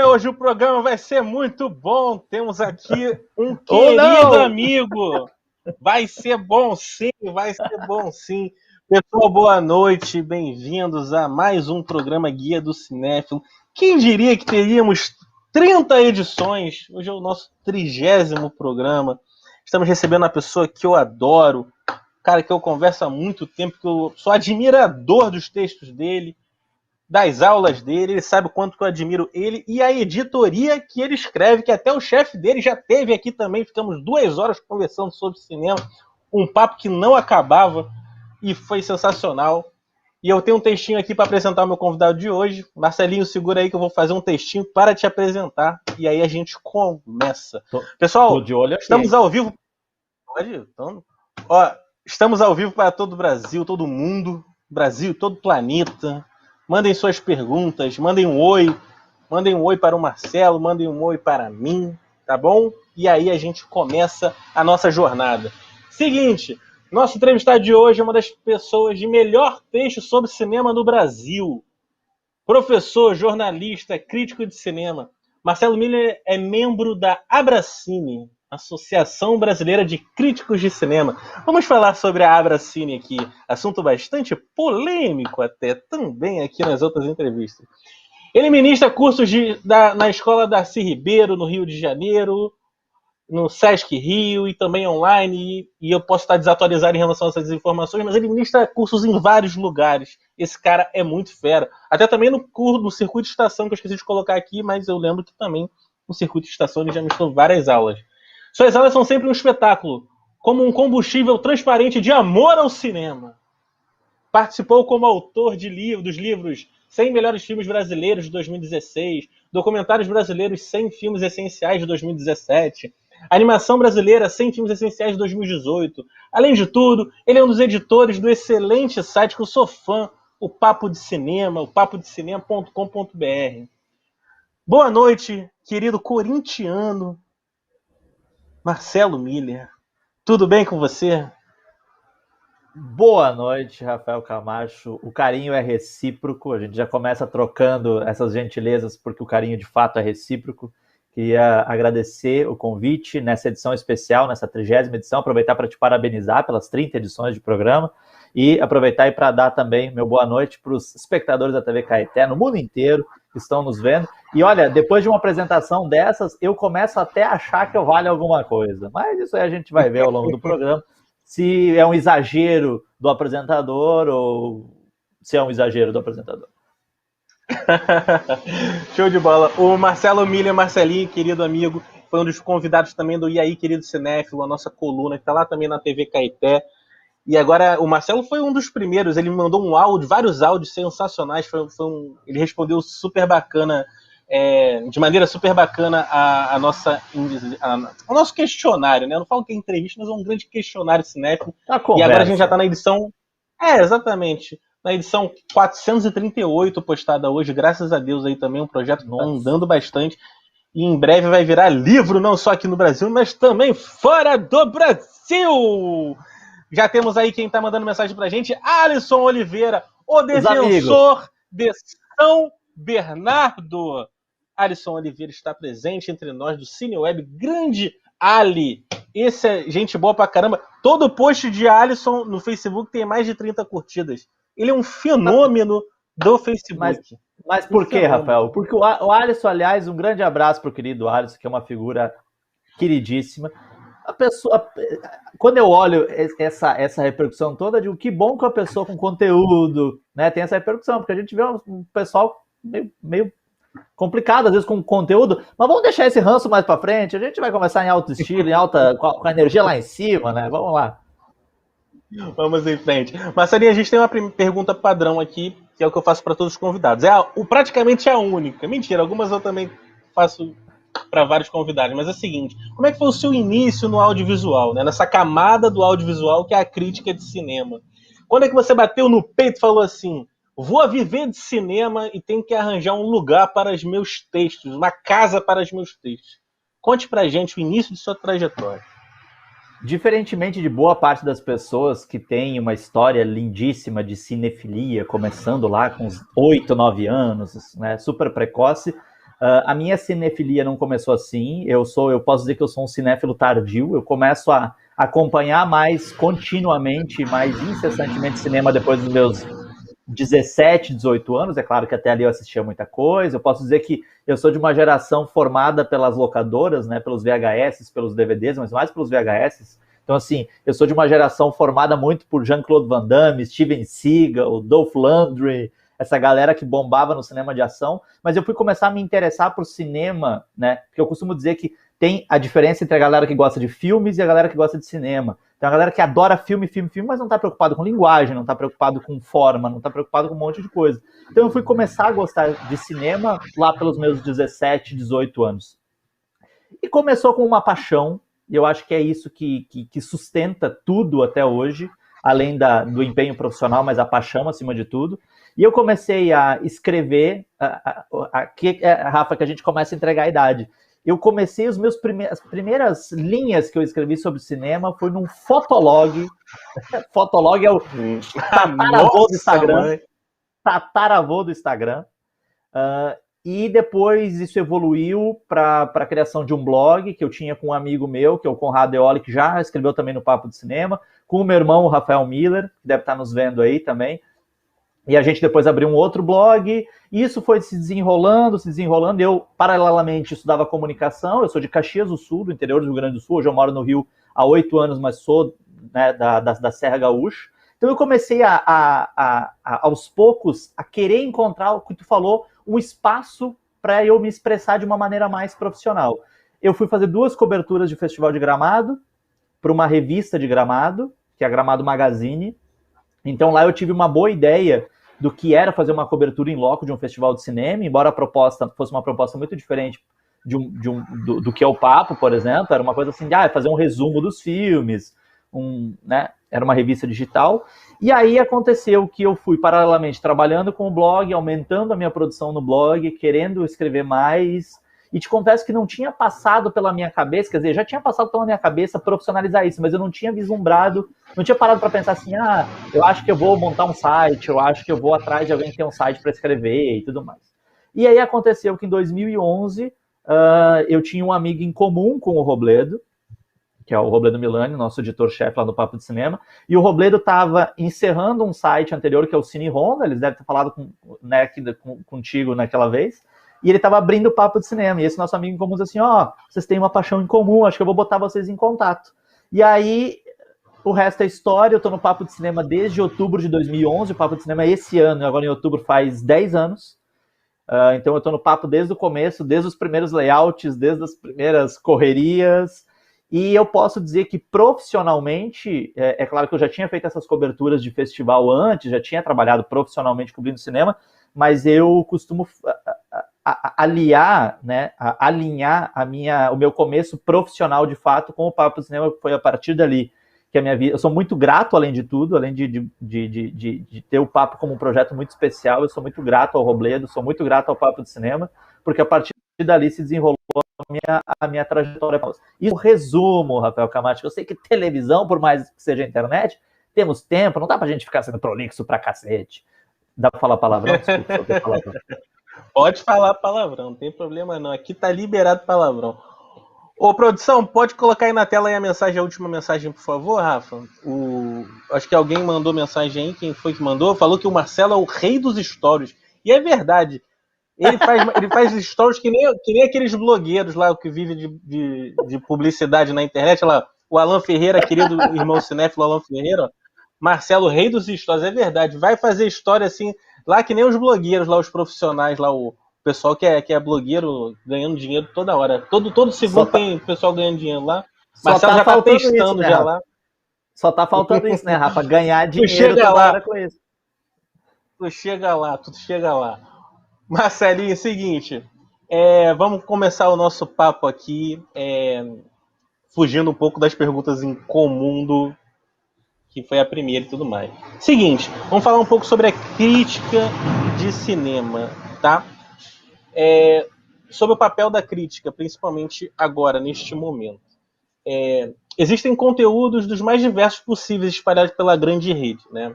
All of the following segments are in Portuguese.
Hoje o programa vai ser muito bom. Temos aqui um querido amigo. Vai ser bom sim, vai ser bom sim. Pessoal, boa noite, bem-vindos a mais um programa Guia do Cinéfilo. Quem diria que teríamos 30 edições? Hoje é o nosso 30º programa. Estamos recebendo uma pessoa que eu adoro, cara que eu converso há muito tempo, que eu sou admirador dos textos dele, das aulas dele, ele sabe o quanto que eu admiro ele e a editoria que ele escreve, que até o chefe dele já teve aqui também, ficamos 2 horas conversando sobre cinema, um papo que não acabava e foi sensacional. E eu tenho um textinho aqui para apresentar o meu convidado de hoje. Marcelinho, segura aí que eu vou fazer um textinho para te apresentar e aí a gente começa. Pessoal, tô de olho aqui. Estamos ao vivo. Pode? Então, estamos ao vivo para todo o Brasil, todo mundo, Brasil, todo o planeta. Mandem suas perguntas, mandem um oi para o Marcelo, mandem um oi para mim, tá bom? E aí a gente começa a nossa jornada. Seguinte, nosso entrevistado de hoje é uma das pessoas de melhor texto sobre cinema no Brasil. Professor, jornalista, crítico de cinema. Marcelo Miller é membro da Abracine, Associação Brasileira de Críticos de Cinema. Vamos falar sobre a Abracine aqui, assunto bastante polêmico até, também aqui nas outras entrevistas. Ele ministra cursos na Escola Darcy Ribeiro, no Rio de Janeiro, no Sesc Rio e também online, e eu posso estar desatualizado em relação a essas informações, mas ele ministra cursos em vários lugares. Esse cara é muito fera. Até também no circuito de estação, que eu esqueci de colocar aqui, mas eu lembro que também no circuito de estação ele já ministrou várias aulas. Suas aulas são sempre um espetáculo, como um combustível transparente de amor ao cinema. Participou como autor dos livros 100 Melhores Filmes Brasileiros de 2016, Documentários Brasileiros 100 Filmes Essenciais de 2017, Animação Brasileira 100 Filmes Essenciais de 2018. Além de tudo, ele é um dos editores do excelente site que eu sou fã, o Papo de Cinema, o papodecinema.com.br. Boa noite, querido corintiano Marcelo Miller. Tudo bem com você? Boa noite, Rafael Camacho. O carinho é recíproco, a gente já começa trocando essas gentilezas porque o carinho de fato é recíproco. Queria agradecer o convite nessa edição especial, nessa 30ª edição, aproveitar para te parabenizar pelas 30 edições de programa e aproveitar e para dar também meu boa noite para os espectadores da TV Caeté no mundo inteiro que estão nos vendo. E olha, depois de uma apresentação dessas, eu começo até a achar que eu valho alguma coisa, mas isso aí a gente vai ver ao longo do programa, se é um exagero do apresentador ou se é um exagero do apresentador. Show de bola. O Marcelo Miller, Marcelinho, querido amigo, foi um dos convidados também do E aí, querido cinéfilo, a nossa coluna, que está lá também na TV Caeté. E agora o Marcelo foi um dos primeiros, ele me mandou um áudio, vários áudios sensacionais, ele respondeu super bacana, de maneira super bacana ao nosso questionário, né? Eu não falo que é entrevista, mas é um grande questionário cinéfilo. E agora a gente já está na edição... exatamente. Na edição 438 postada hoje, graças a Deus aí também, um projeto que está andando bastante. E em breve vai virar livro, não só aqui no Brasil, mas também fora do Brasil! Já temos aí quem está mandando mensagem pra gente, Alisson Oliveira, o defensor de São Bernardo. Alisson Oliveira está presente entre nós do CineWeb, grande Ali. Esse é gente boa pra caramba. Todo post de Alisson no Facebook tem mais de 30 curtidas. Ele é um fenômeno do Facebook. Mas por quê, Rafael? Porque o Alisson, aliás, um grande abraço pro querido Alisson, que é uma figura queridíssima. A pessoa, quando eu olho essa repercussão toda, eu digo que bom que a pessoa com conteúdo, né, tem essa repercussão, porque a gente vê um pessoal meio complicado, às vezes, com conteúdo, mas vamos deixar esse ranço mais para frente, a gente vai começar em alto estilo, com a energia lá em cima, né? Vamos lá. Vamos em frente. Marcelinho, a gente tem uma pergunta padrão aqui, que é o que eu faço para todos os convidados. Praticamente a única. Mentira, algumas eu também faço para vários convidados, mas é o seguinte: como é que foi o seu início no audiovisual, né? Nessa camada do audiovisual que é a crítica de cinema? Quando é que você bateu no peito e falou assim: vou viver de cinema e tenho que arranjar um lugar para os meus textos, uma casa para os meus textos? Conte pra gente o início de sua trajetória. Diferentemente de boa parte das pessoas que têm uma história lindíssima de cinefilia, começando lá com uns 8, 9 anos, né, super precoce, a minha cinefilia não começou assim. Eu posso dizer que eu sou um cinéfilo tardio. Eu começo a acompanhar mais continuamente, mais incessantemente cinema depois dos meus 17, 18 anos. É claro que até ali eu assistia muita coisa. Eu posso dizer que eu sou de uma geração formada pelas locadoras, né, pelos VHS, pelos DVDs, mas mais pelos VHS. Então, assim, eu sou de uma geração formada muito por Jean-Claude Van Damme, Steven Seagal, Dolph Lundgren, essa galera que bombava no cinema de ação. Mas eu fui começar a me interessar por cinema, né? Porque eu costumo dizer que tem a diferença entre a galera que gosta de filmes e a galera que gosta de cinema. Tem a galera que adora filme, mas não está preocupado com linguagem, não está preocupado com forma, não está preocupado com um monte de coisa. Então eu fui começar a gostar de cinema lá pelos meus 17, 18 anos. E começou com uma paixão, e eu acho que é isso que sustenta tudo até hoje, além do empenho profissional, mas a paixão acima de tudo. E eu comecei a escrever, Rafa, que a gente começa a entregar a idade. Eu comecei as primeiras linhas que eu escrevi sobre cinema foi num Fotolog. Fotolog é o tataravô do Instagram. Tataravô do Instagram. E depois isso evoluiu para a criação de um blog que eu tinha com um amigo meu, que é o Conrado Eoli, que já escreveu também no Papo de Cinema, com o meu irmão, o Rafael Miller, que deve estar nos vendo aí também. E a gente depois abriu um outro blog, e isso foi se desenrolando. Eu, paralelamente, estudava comunicação. Eu sou de Caxias do Sul, do interior do Rio Grande do Sul. Hoje eu moro no Rio há 8 anos, mas sou, né, da Serra Gaúcha. Então eu comecei aos poucos, a querer encontrar, o que tu falou, um espaço para eu me expressar de uma maneira mais profissional. Eu fui fazer 2 coberturas de Festival de Gramado, para uma revista de Gramado, que é a Gramado Magazine. Então lá eu tive uma boa ideia do que era fazer uma cobertura em loco de um festival de cinema, embora a proposta fosse uma proposta muito diferente do que é o Papo, por exemplo. Era uma coisa assim, fazer um resumo dos filmes, né? Era uma revista digital. E aí aconteceu que eu fui paralelamente trabalhando com o blog, aumentando a minha produção no blog, querendo escrever mais. E te confesso que não tinha passado pela minha cabeça, quer dizer, já tinha passado pela minha cabeça profissionalizar isso, mas eu não tinha vislumbrado, não tinha parado para pensar assim, eu acho que eu vou montar um site, eu acho que eu vou atrás de alguém que tem um site para escrever e tudo mais. E aí aconteceu que em 2011 eu tinha um amigo em comum com o Robledo, que é o Robledo Milani, nosso editor-chefe lá no Papo de Cinema, e o Robledo estava encerrando um site anterior, que é o Cine Honda. Eles devem ter falado contigo naquela vez, e ele estava abrindo o Papo de Cinema, e esse nosso amigo em comum disse assim, vocês têm uma paixão em comum, acho que eu vou botar vocês em contato. E aí, o resto é história. Eu estou no Papo de Cinema desde outubro de 2011, o Papo de Cinema esse ano, agora em outubro faz 10 anos, então eu estou no Papo desde o começo, desde os primeiros layouts, desde as primeiras correrias, e eu posso dizer que profissionalmente, é claro que eu já tinha feito essas coberturas de festival antes, já tinha trabalhado profissionalmente cobrindo cinema, mas eu costumo alinhar o meu começo profissional de fato com o Papo de Cinema, que foi a partir dali que a minha vida. Eu sou muito grato, além de tudo, além de ter o Papo como um projeto muito especial, eu sou muito grato ao Robledo, sou muito grato ao Papo de Cinema, porque a partir dali se desenrolou a minha trajetória. E o resumo, Rafael Camacho, eu sei que televisão, por mais que seja internet, temos tempo, não dá pra gente ficar sendo prolixo pra cacete. Dá pra falar palavrão? Desculpa, palavrão. Pode falar palavrão, não tem problema não. Aqui tá liberado palavrão. Ô, produção, pode colocar aí na tela aí a última mensagem, por favor, Rafa? Acho que alguém mandou mensagem aí. Quem foi que mandou? Falou que o Marcelo é o rei dos stories. E é verdade. Ele faz stories que nem aqueles blogueiros lá que vivem de publicidade na internet. Lá, o Alan Ferreira, querido irmão cinéfilo Alan Ferreira, ó. Marcelo, rei dos stories, é verdade. Vai fazer história assim, lá que nem os blogueiros, lá os profissionais, lá o pessoal que é blogueiro ganhando dinheiro toda hora. Todo segundo tem o pessoal ganhando dinheiro lá. Marcelo já tá testando isso, né, já lá. Só tá faltando isso, né, Rafa? Ganhar dinheiro toda hora com isso. Tu chega lá. Marcelinho, é o seguinte, vamos começar o nosso papo aqui, fugindo um pouco das perguntas em comum que foi a primeira e tudo mais. Seguinte, vamos falar um pouco sobre a crítica de cinema, tá? Sobre o papel da crítica, principalmente agora, neste momento. existem conteúdos dos mais diversos possíveis espalhados pela grande rede, né?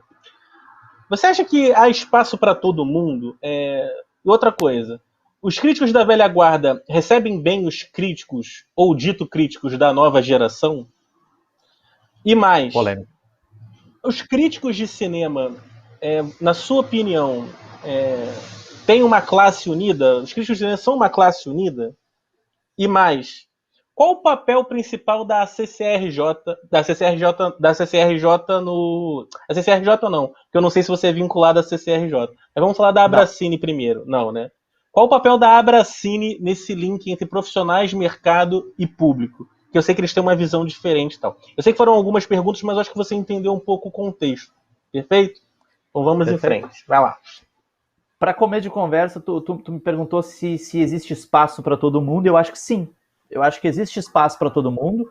Você acha que há espaço para todo mundo? E outra coisa, os críticos da velha guarda recebem bem os críticos, ou dito críticos, da nova geração? E mais, Polêmico. os críticos de cinema, na sua opinião, têm uma classe unida? Os críticos de cinema são uma classe unida? E mais, qual o papel principal da CCRJ, da CCRJ no... A CCRJ não, porque eu não sei se você é vinculado à CCRJ. Mas vamos falar da Abracine primeiro. Não, né? Qual o papel da Abracine nesse link entre profissionais, mercado e público? Que eu sei que eles têm uma visão diferente e tal. Eu sei que foram algumas perguntas, mas eu acho que você entendeu um pouco o contexto. Perfeito? Então vamos em frente. Vai lá. Para começo de conversa, tu me perguntou se existe espaço para todo mundo. Eu acho que sim. Eu acho que existe espaço para todo mundo.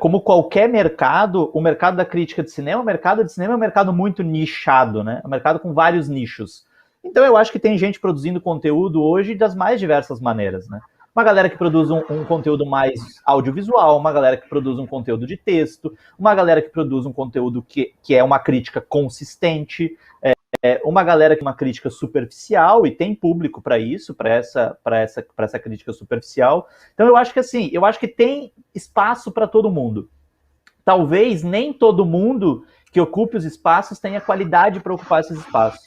Como qualquer mercado, o mercado da crítica de cinema, o mercado de cinema é um mercado muito nichado, né? É um mercado com vários nichos. Então eu acho que tem gente produzindo conteúdo hoje das mais diversas maneiras, né? Uma galera que produz um conteúdo mais audiovisual, uma galera que produz um conteúdo de texto, uma galera que produz um conteúdo que é uma crítica consistente, uma galera que é uma crítica superficial, e tem público para isso, para essa crítica superficial. Então eu acho que assim, eu acho que tem espaço para todo mundo. Talvez nem todo mundo que ocupe os espaços tenha qualidade para ocupar esses espaços.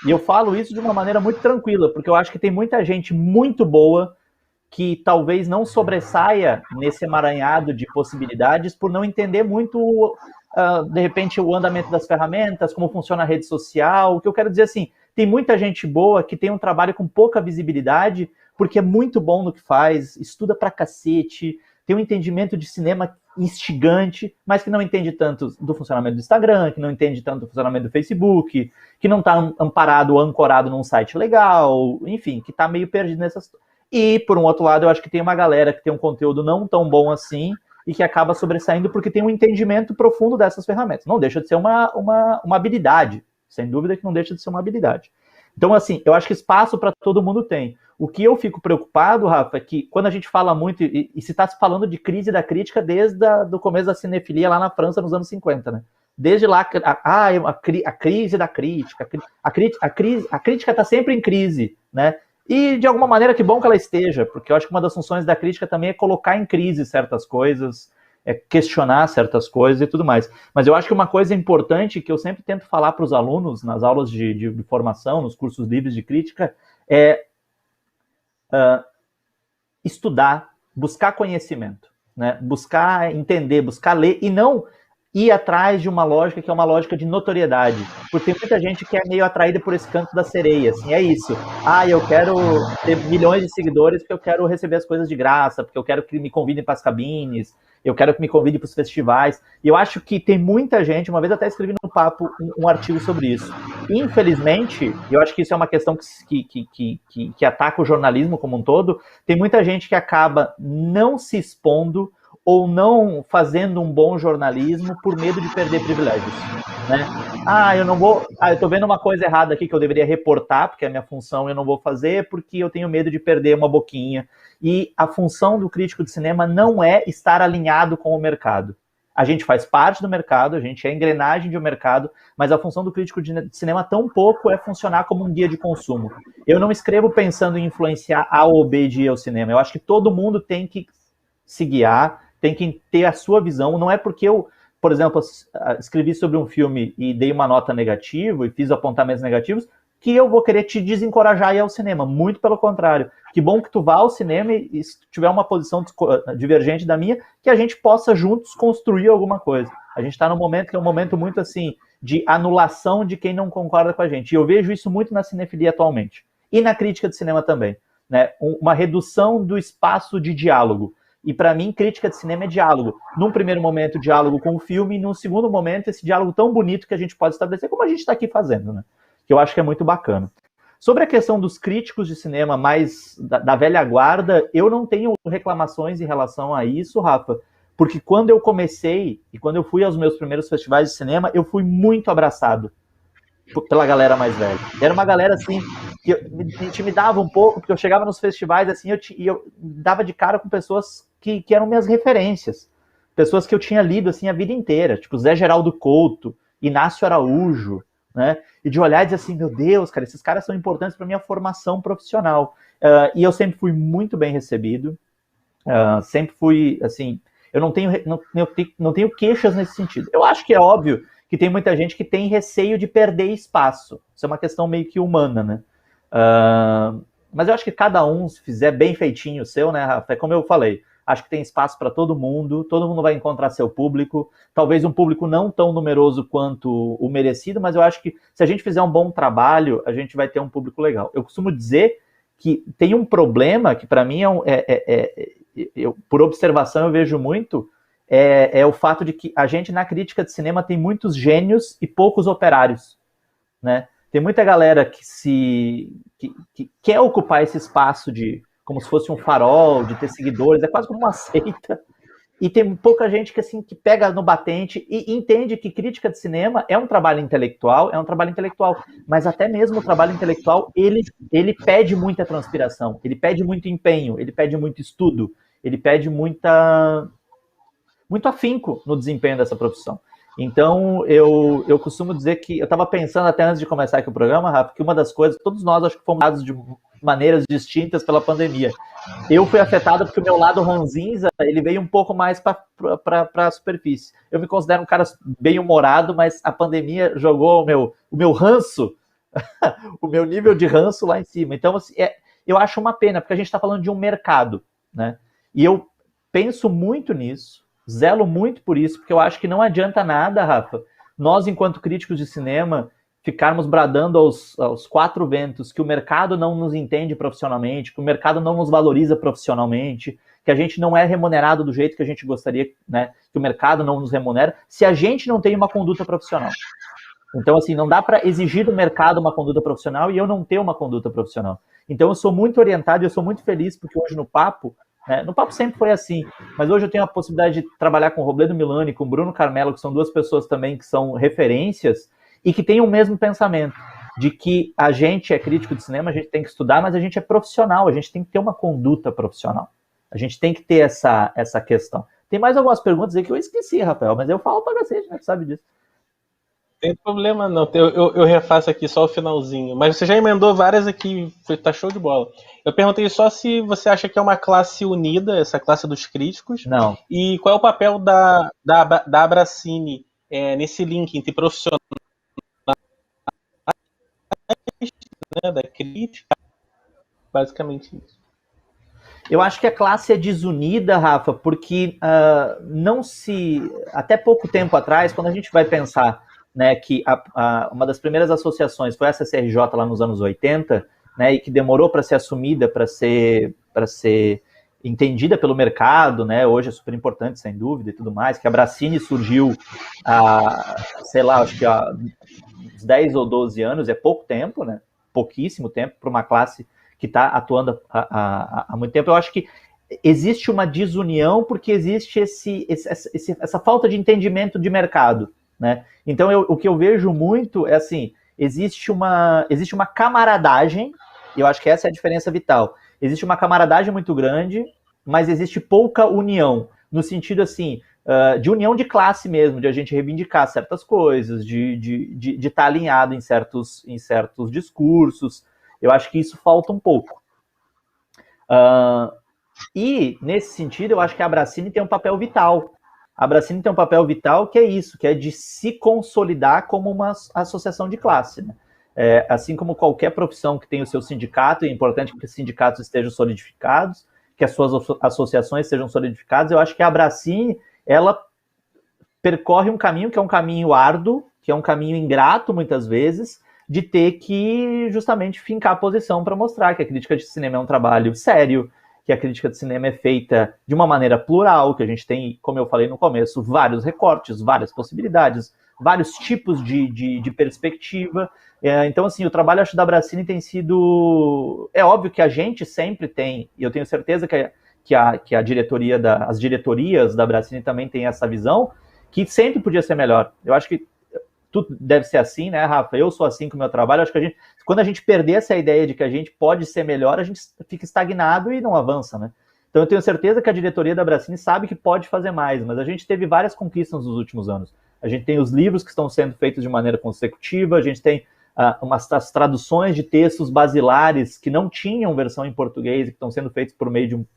E eu falo isso de uma maneira muito tranquila, porque eu acho que tem muita gente muito boa que talvez não sobressaia nesse emaranhado de possibilidades por não entender muito, de repente, o andamento das ferramentas, como funciona a rede social. O que eu quero dizer assim, tem muita gente boa que tem um trabalho com pouca visibilidade, porque é muito bom no que faz, estuda pra cacete, tem um entendimento de cinema instigante, mas que não entende tanto do funcionamento do Instagram, que não entende tanto do funcionamento do Facebook, que não está amparado ou ancorado num site legal, enfim, que está meio perdido nessas... E, por um outro lado, eu acho que tem uma galera que tem um conteúdo não tão bom assim e que acaba sobressaindo porque tem um entendimento profundo dessas ferramentas. Não deixa de ser uma habilidade, sem dúvida que não deixa de ser uma habilidade. Então, assim, eu acho que espaço para todo mundo tem. O que eu fico preocupado, Rafa, é que quando a gente fala muito, e se está falando de crise da crítica desde o começo da cinefilia lá na França, nos anos 50, né? Desde lá, a crise da crítica, a crítica está sempre em crise, né? E, de alguma maneira, que bom que ela esteja, porque eu acho que uma das funções da crítica também é colocar em crise certas coisas, questionar certas coisas e tudo mais. Mas eu acho que uma coisa importante que eu sempre tento falar para os alunos nas aulas de formação, nos cursos livres de crítica, é estudar, buscar conhecimento, né? Buscar entender, buscar ler, e não ir atrás de uma lógica que é uma lógica de notoriedade. Porque tem muita gente que é meio atraída por esse canto da sereia, assim, é isso. Eu quero ter milhões de seguidores porque eu quero receber as coisas de graça, porque eu quero que me convidem para as cabines, eu quero que me convidem para os festivais. E eu acho que tem muita gente, uma vez até escrevi no Papo um artigo sobre isso. Infelizmente, eu acho que isso é uma questão que ataca o jornalismo como um todo, tem muita gente que acaba não se expondo ou não fazendo um bom jornalismo por medo de perder privilégios, né? Eu tô vendo uma coisa errada aqui que eu deveria reportar, porque é a minha função, eu não vou fazer, porque eu tenho medo de perder uma boquinha. E a função do crítico de cinema não é estar alinhado com o mercado. A gente faz parte do mercado, a gente é a engrenagem de um mercado, mas a função do crítico de cinema tão pouco é funcionar como um guia de consumo. Eu não escrevo pensando em influenciar A ou B de ir ao cinema. Eu acho que todo mundo tem que se guiar, tem que ter a sua visão. Não é porque eu, por exemplo, escrevi sobre um filme e dei uma nota negativa e fiz apontamentos negativos, que eu vou querer te desencorajar a ir ao cinema. Muito pelo contrário. Que bom que tu vá ao cinema e se tiver uma posição divergente da minha, que a gente possa juntos construir alguma coisa. A gente está num momento que é um momento muito assim, de anulação de quem não concorda com a gente. E eu vejo isso muito na cinefilia atualmente. E na crítica de cinema também, né? Uma redução do espaço de diálogo. E para mim, crítica de cinema é diálogo. Num primeiro momento, diálogo com o filme, e num segundo momento, esse diálogo tão bonito que a gente pode estabelecer, como a gente está aqui fazendo, né? Que eu acho que é muito bacana. Sobre a questão dos críticos de cinema mais da velha guarda, eu não tenho reclamações em relação a isso, Rafa, porque quando eu comecei e quando eu fui aos meus primeiros festivais de cinema, eu fui muito abraçado pela galera mais velha. Era uma galera, assim, que me intimidava um pouco, porque eu chegava nos festivais, assim, e eu dava de cara com pessoas que eram minhas referências, pessoas que eu tinha lido assim a vida inteira, tipo Zé Geraldo Couto, Inácio Araújo, né? E de olhar e dizer assim, meu Deus, cara, esses caras são importantes para minha formação profissional. E eu sempre fui muito bem recebido, sempre fui, assim, eu não tenho queixas nesse sentido. Eu acho que é óbvio que tem muita gente que tem receio de perder espaço. Isso é uma questão meio que humana, né? Mas eu acho que cada um, se fizer bem feitinho o seu, né, Rafa? É como eu falei, acho que tem espaço para todo mundo vai encontrar seu público, talvez um público não tão numeroso quanto o merecido, mas eu acho que se a gente fizer um bom trabalho, a gente vai ter um público legal. Eu costumo dizer que tem um problema que para mim por observação eu vejo muito, é o fato de que a gente na crítica de cinema tem muitos gênios e poucos operários, né? Tem muita galera que quer ocupar esse espaço de como se fosse um farol, de ter seguidores, é quase como uma seita. E tem pouca gente que assim que pega no batente e entende que crítica de cinema é um trabalho intelectual, mas até mesmo o trabalho intelectual, ele pede muita transpiração, ele pede muito empenho, ele pede muito estudo, ele pede muito afinco no desempenho dessa profissão. Então, eu costumo dizer que, eu estava pensando até antes de começar aqui o programa, Rafa, que uma das coisas, todos nós acho que fomos dados de maneiras distintas pela pandemia. Eu fui afetado porque o meu lado ranzinza, ele veio um pouco mais para a superfície. Eu me considero um cara bem humorado, mas a pandemia jogou o meu ranço, o meu nível de ranço lá em cima. Então, assim, eu acho uma pena, porque a gente está falando de um mercado, né? E eu penso muito nisso, zelo muito por isso, porque eu acho que não adianta nada, Rafa, nós, enquanto críticos de cinema, ficarmos bradando aos quatro ventos que o mercado não nos entende profissionalmente, que o mercado não nos valoriza profissionalmente, que a gente não é remunerado do jeito que a gente gostaria, né? Que o mercado não nos remunera, se a gente não tem uma conduta profissional. Então, assim, não dá para exigir do mercado uma conduta profissional e eu não ter uma conduta profissional. Então, eu sou muito orientado e eu sou muito feliz porque hoje no Papo sempre foi assim, mas hoje eu tenho a possibilidade de trabalhar com o Robledo Milani e com o Bruno Carmelo, que são duas pessoas também que são referências e que têm o mesmo pensamento, de que a gente é crítico de cinema, a gente tem que estudar, mas a gente é profissional, a gente tem que ter uma conduta profissional. A gente tem que ter essa questão. Tem mais algumas perguntas aí que eu esqueci, Rafael, mas eu falo pra cacete, né? Tu sabe disso. Tem problema não, eu refaço aqui só o finalzinho. Mas você já emendou várias aqui, tá show de bola. Eu perguntei só se você acha que é uma classe unida, essa classe dos críticos. Não. E qual é o papel da Abracine nesse link entre profissionais, né, da crítica, basicamente isso. Eu acho que a classe é desunida, Rafa, porque até pouco tempo atrás, quando a gente vai pensar, né, que uma das primeiras associações foi a CCRJ lá nos anos 80, né, e que demorou para ser assumida, para ser entendida pelo mercado, né, hoje é super importante, sem dúvida, e tudo mais, que a Abracine surgiu acho que há uns 10 ou 12 anos, é pouco tempo, né, pouquíssimo tempo para uma classe que está atuando há muito tempo. Eu acho que existe uma desunião porque existe essa falta de entendimento de mercado, né? Então, o que eu vejo muito é assim, existe uma camaradagem, e eu acho que essa é a diferença vital. Existe uma camaradagem muito grande, mas existe pouca união, no sentido assim, de união de classe mesmo, de a gente reivindicar certas coisas, de estar alinhado em certos discursos. Eu acho que isso falta um pouco. E, nesse sentido, eu acho que a Abracine tem um papel vital. A Abracine tem um papel vital que é isso, que é de se consolidar como uma associação de classe, né? Assim como qualquer profissão que tem o seu sindicato, é importante que os sindicatos estejam solidificados, que as suas associações sejam solidificadas. Eu acho que a Abracine, ela percorre um caminho que é um caminho árduo, que é um caminho ingrato, muitas vezes, de ter que justamente fincar a posição para mostrar que a crítica de cinema é um trabalho sério, que a crítica de cinema é feita de uma maneira plural, que a gente tem, como eu falei no começo, vários recortes, várias possibilidades, vários tipos de perspectiva. Então, assim, o trabalho, acho, da Abracine tem sido... É óbvio que a gente sempre tem, e eu tenho certeza que a diretoria as diretorias da Abracine também tem essa visão, que sempre podia ser melhor. Eu acho que tudo deve ser assim, né, Rafa? Eu sou assim com o meu trabalho. Acho que quando a gente perder essa ideia de que a gente pode ser melhor, a gente fica estagnado e não avança, né? Então eu tenho certeza que a diretoria da Abracine sabe que pode fazer mais, mas a gente teve várias conquistas nos últimos anos. A gente tem os livros que estão sendo feitos de maneira consecutiva, a gente tem as traduções de textos basilares que não tinham versão em português e que estão sendo feitos por meio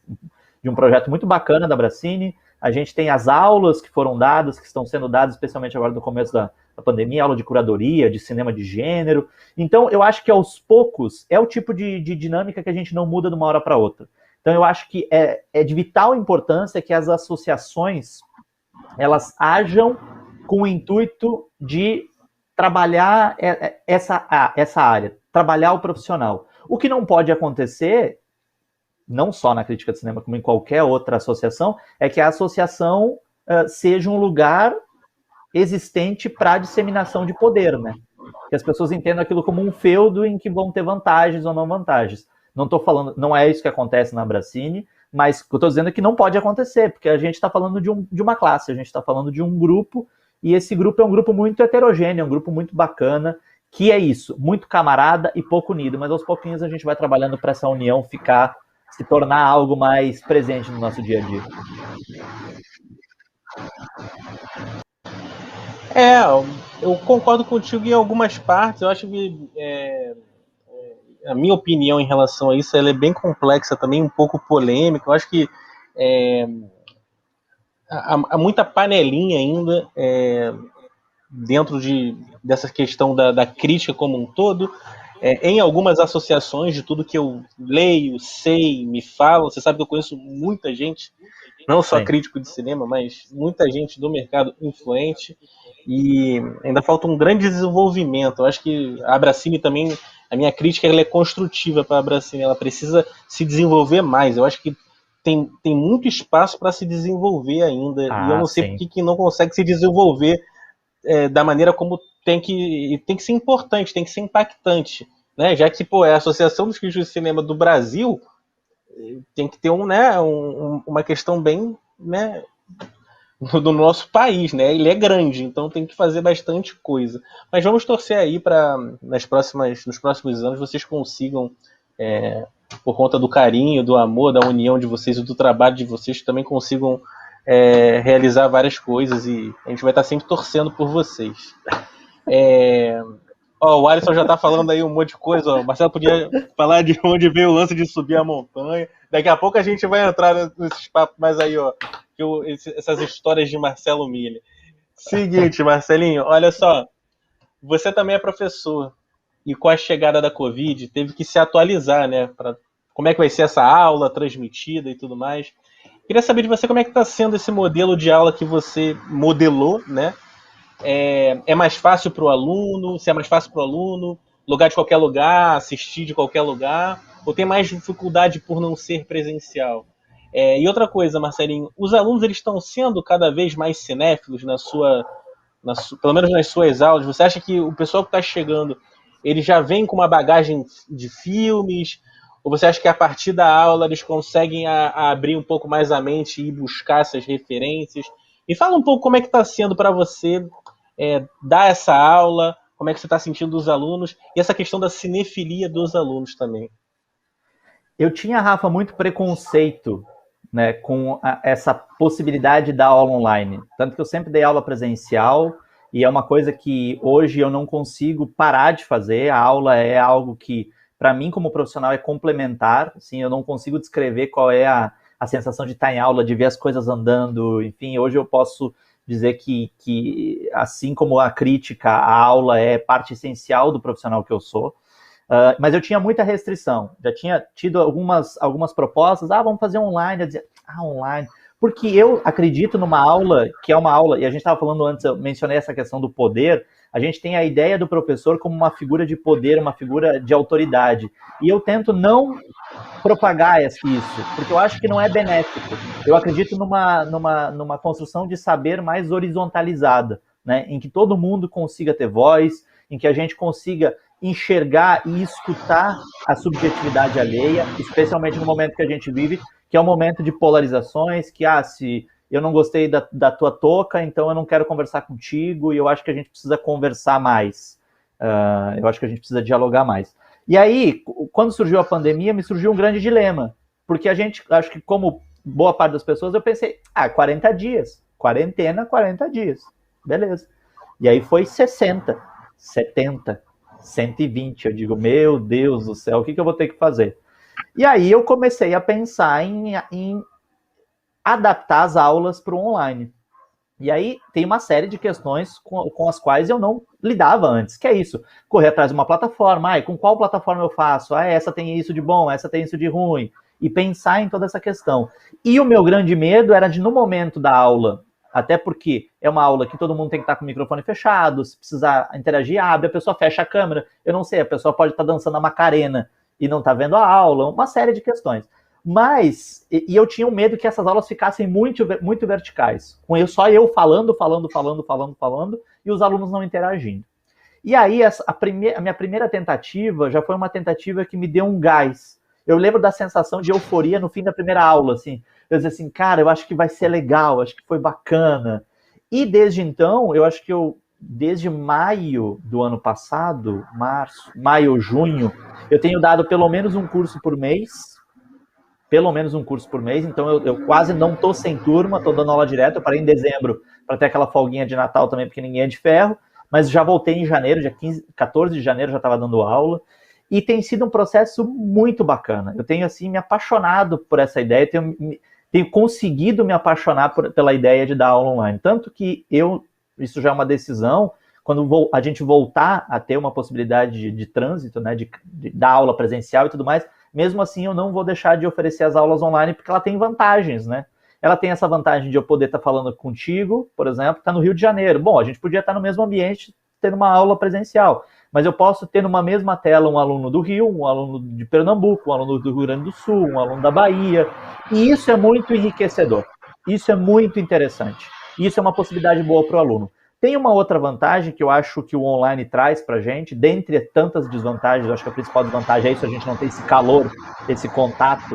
de um projeto muito bacana da Abracine. A gente tem as aulas que foram dadas, que estão sendo dadas especialmente agora no começo da pandemia, aula de curadoria, de cinema de gênero. Então, eu acho que aos poucos é o tipo de dinâmica que a gente não muda de uma hora para outra. Então, eu acho que é de vital importância que as associações elas ajam com o intuito de trabalhar essa área, trabalhar o profissional. O que não pode acontecer, não só na crítica de cinema, como em qualquer outra associação, é que a associação seja um lugar existente para disseminação de poder, né? Que as pessoas entendam aquilo como um feudo em que vão ter vantagens ou não vantagens. Não estou falando, não é isso que acontece na Abracine, mas o que eu estou dizendo é que não pode acontecer, porque a gente está falando de uma classe, a gente está falando de um grupo, e esse grupo é um grupo muito heterogêneo, é um grupo muito bacana, que é isso, muito camarada e pouco unido, mas aos pouquinhos a gente vai trabalhando para essa união se tornar algo mais presente no nosso dia a dia. Eu concordo contigo em algumas partes. Eu acho que a minha opinião em relação a isso ela é bem complexa também, um pouco polêmica. Eu acho que há muita panelinha ainda dentro dessa questão da crítica como um todo. Em algumas associações, de tudo que eu leio, sei, me falam, você sabe que eu conheço muita gente, não só crítico de cinema, mas muita gente do mercado influente, e ainda falta um grande desenvolvimento. Eu acho que a Abracine também, a minha crítica ela é construtiva para a Abracine, ela precisa se desenvolver mais. Eu acho que tem muito espaço para se desenvolver ainda, e eu não sei por que não consegue se desenvolver da maneira como tem que ser importante, tem que ser impactante, né? Já que é a Associação dos Críticos de Cinema do Brasil, tem que ter uma questão bem, né, do nosso país, né? Ele é grande, então tem que fazer bastante coisa. Mas vamos torcer aí para nos próximos anos vocês consigam, por conta do carinho, do amor, da união de vocês e do trabalho de vocês, também consigam realizar várias coisas, e a gente vai estar sempre torcendo por vocês. O Alisson já tá falando aí um monte de coisa. O Marcelo podia falar de onde veio o lance de subir a montanha. Daqui a pouco a gente vai entrar nesses papos mais aí, essas histórias de Marcelo Miller. Seguinte, Marcelinho, olha só. Você também é professor, e com a chegada da Covid teve que se atualizar, né? Como é que vai ser essa aula transmitida e tudo mais. Queria saber de você como é que está sendo esse modelo de aula que você modelou, né? É mais fácil para o aluno? Se é mais fácil para o aluno, lugar de qualquer lugar, assistir de qualquer lugar? Ou tem mais dificuldade por não ser presencial? E outra coisa, Marcelinho, os alunos eles estão sendo cada vez mais cinéfilos pelo menos nas suas aulas? Você acha que o pessoal que está chegando, ele já vem com uma bagagem de filmes? Ou você acha que a partir da aula eles conseguem abrir um pouco mais a mente e buscar essas referências? Me fala um pouco como é que está sendo para você dar essa aula, como é que você está sentindo os alunos, e essa questão da cinefilia dos alunos também. Eu tinha, Rafa, muito preconceito, né, com essa possibilidade de dar aula online. Tanto que eu sempre dei aula presencial, e é uma coisa que hoje eu não consigo parar de fazer. A aula é algo que, para mim, como profissional, é complementar. Assim, eu não consigo descrever qual é a sensação de estar em aula, de ver as coisas andando. Enfim, hoje eu posso dizer que assim como a crítica, a aula é parte essencial do profissional que eu sou. Mas eu tinha muita restrição. Já tinha tido algumas propostas. Vamos fazer online. Eu dizia, online. Porque eu acredito numa aula, que é uma aula, e a gente estava falando antes, eu mencionei essa questão do poder. A gente tem a ideia do professor como uma figura de poder, uma figura de autoridade. E eu tento não propagar isso, porque eu acho que não é benéfico. Eu acredito numa construção de saber mais horizontalizada, né? Em que todo mundo consiga ter voz, em que a gente consiga enxergar e escutar a subjetividade alheia, especialmente no momento que a gente vive, que é um momento de polarizações, que se eu não gostei da tua touca, então eu não quero conversar contigo, e eu acho que a gente precisa conversar mais. Eu acho que a gente precisa dialogar mais. E aí, quando surgiu a pandemia, me surgiu um grande dilema, porque a gente, acho que como boa parte das pessoas, eu pensei, 40 dias, quarentena, 40 dias, beleza. E aí foi 60, 70, 120, eu digo, meu Deus do céu, o que eu vou ter que fazer? E aí eu comecei a pensar em adaptar as aulas para o online. E aí tem uma série de questões com as quais eu não lidava antes, que é isso, correr atrás de uma plataforma, com qual plataforma eu faço? Essa tem isso de bom, essa tem isso de ruim, e pensar em toda essa questão. E o meu grande medo era de, no momento da aula, até porque é uma aula que todo mundo tem que estar com o microfone fechado, se precisar interagir, abre, a pessoa fecha a câmera, eu não sei, a pessoa pode estar dançando a Macarena e não está vendo a aula, uma série de questões. Mas, e eu tinha um medo que essas aulas ficassem muito, muito verticais, com só eu falando, e os alunos não interagindo. E aí, a minha primeira tentativa já foi uma tentativa que me deu um gás. Eu lembro da sensação de euforia no fim da primeira aula, assim. Eu dizia assim, cara, eu acho que vai ser legal, acho que foi bacana. E desde então, eu acho que desde maio do ano passado, maio, junho, eu tenho dado pelo menos um curso por mês, então eu quase não estou sem turma, estou dando aula direto, eu parei em dezembro para ter aquela folguinha de Natal também, porque ninguém é de ferro, mas já voltei em janeiro, dia 14 de janeiro já estava dando aula, e tem sido um processo muito bacana. Eu tenho, assim, me apaixonado por essa ideia, tenho conseguido me apaixonar pela ideia de dar aula online, tanto que isso já é uma decisão, quando a gente voltar a ter uma possibilidade de trânsito, né, de dar aula presencial e tudo mais, mesmo assim eu não vou deixar de oferecer as aulas online, porque ela tem vantagens, né? Ela tem essa vantagem de eu poder estar falando contigo, por exemplo, está no Rio de Janeiro. Bom, a gente podia estar no mesmo ambiente tendo uma aula presencial, mas eu posso ter numa mesma tela um aluno do Rio, um aluno de Pernambuco, um aluno do Rio Grande do Sul, um aluno da Bahia, e isso é muito enriquecedor, isso é muito interessante, isso é uma possibilidade boa para o aluno. Tem uma outra vantagem que eu acho que o online traz para a gente, dentre tantas desvantagens, eu acho que a principal desvantagem é isso, a gente não tem esse calor, esse contato,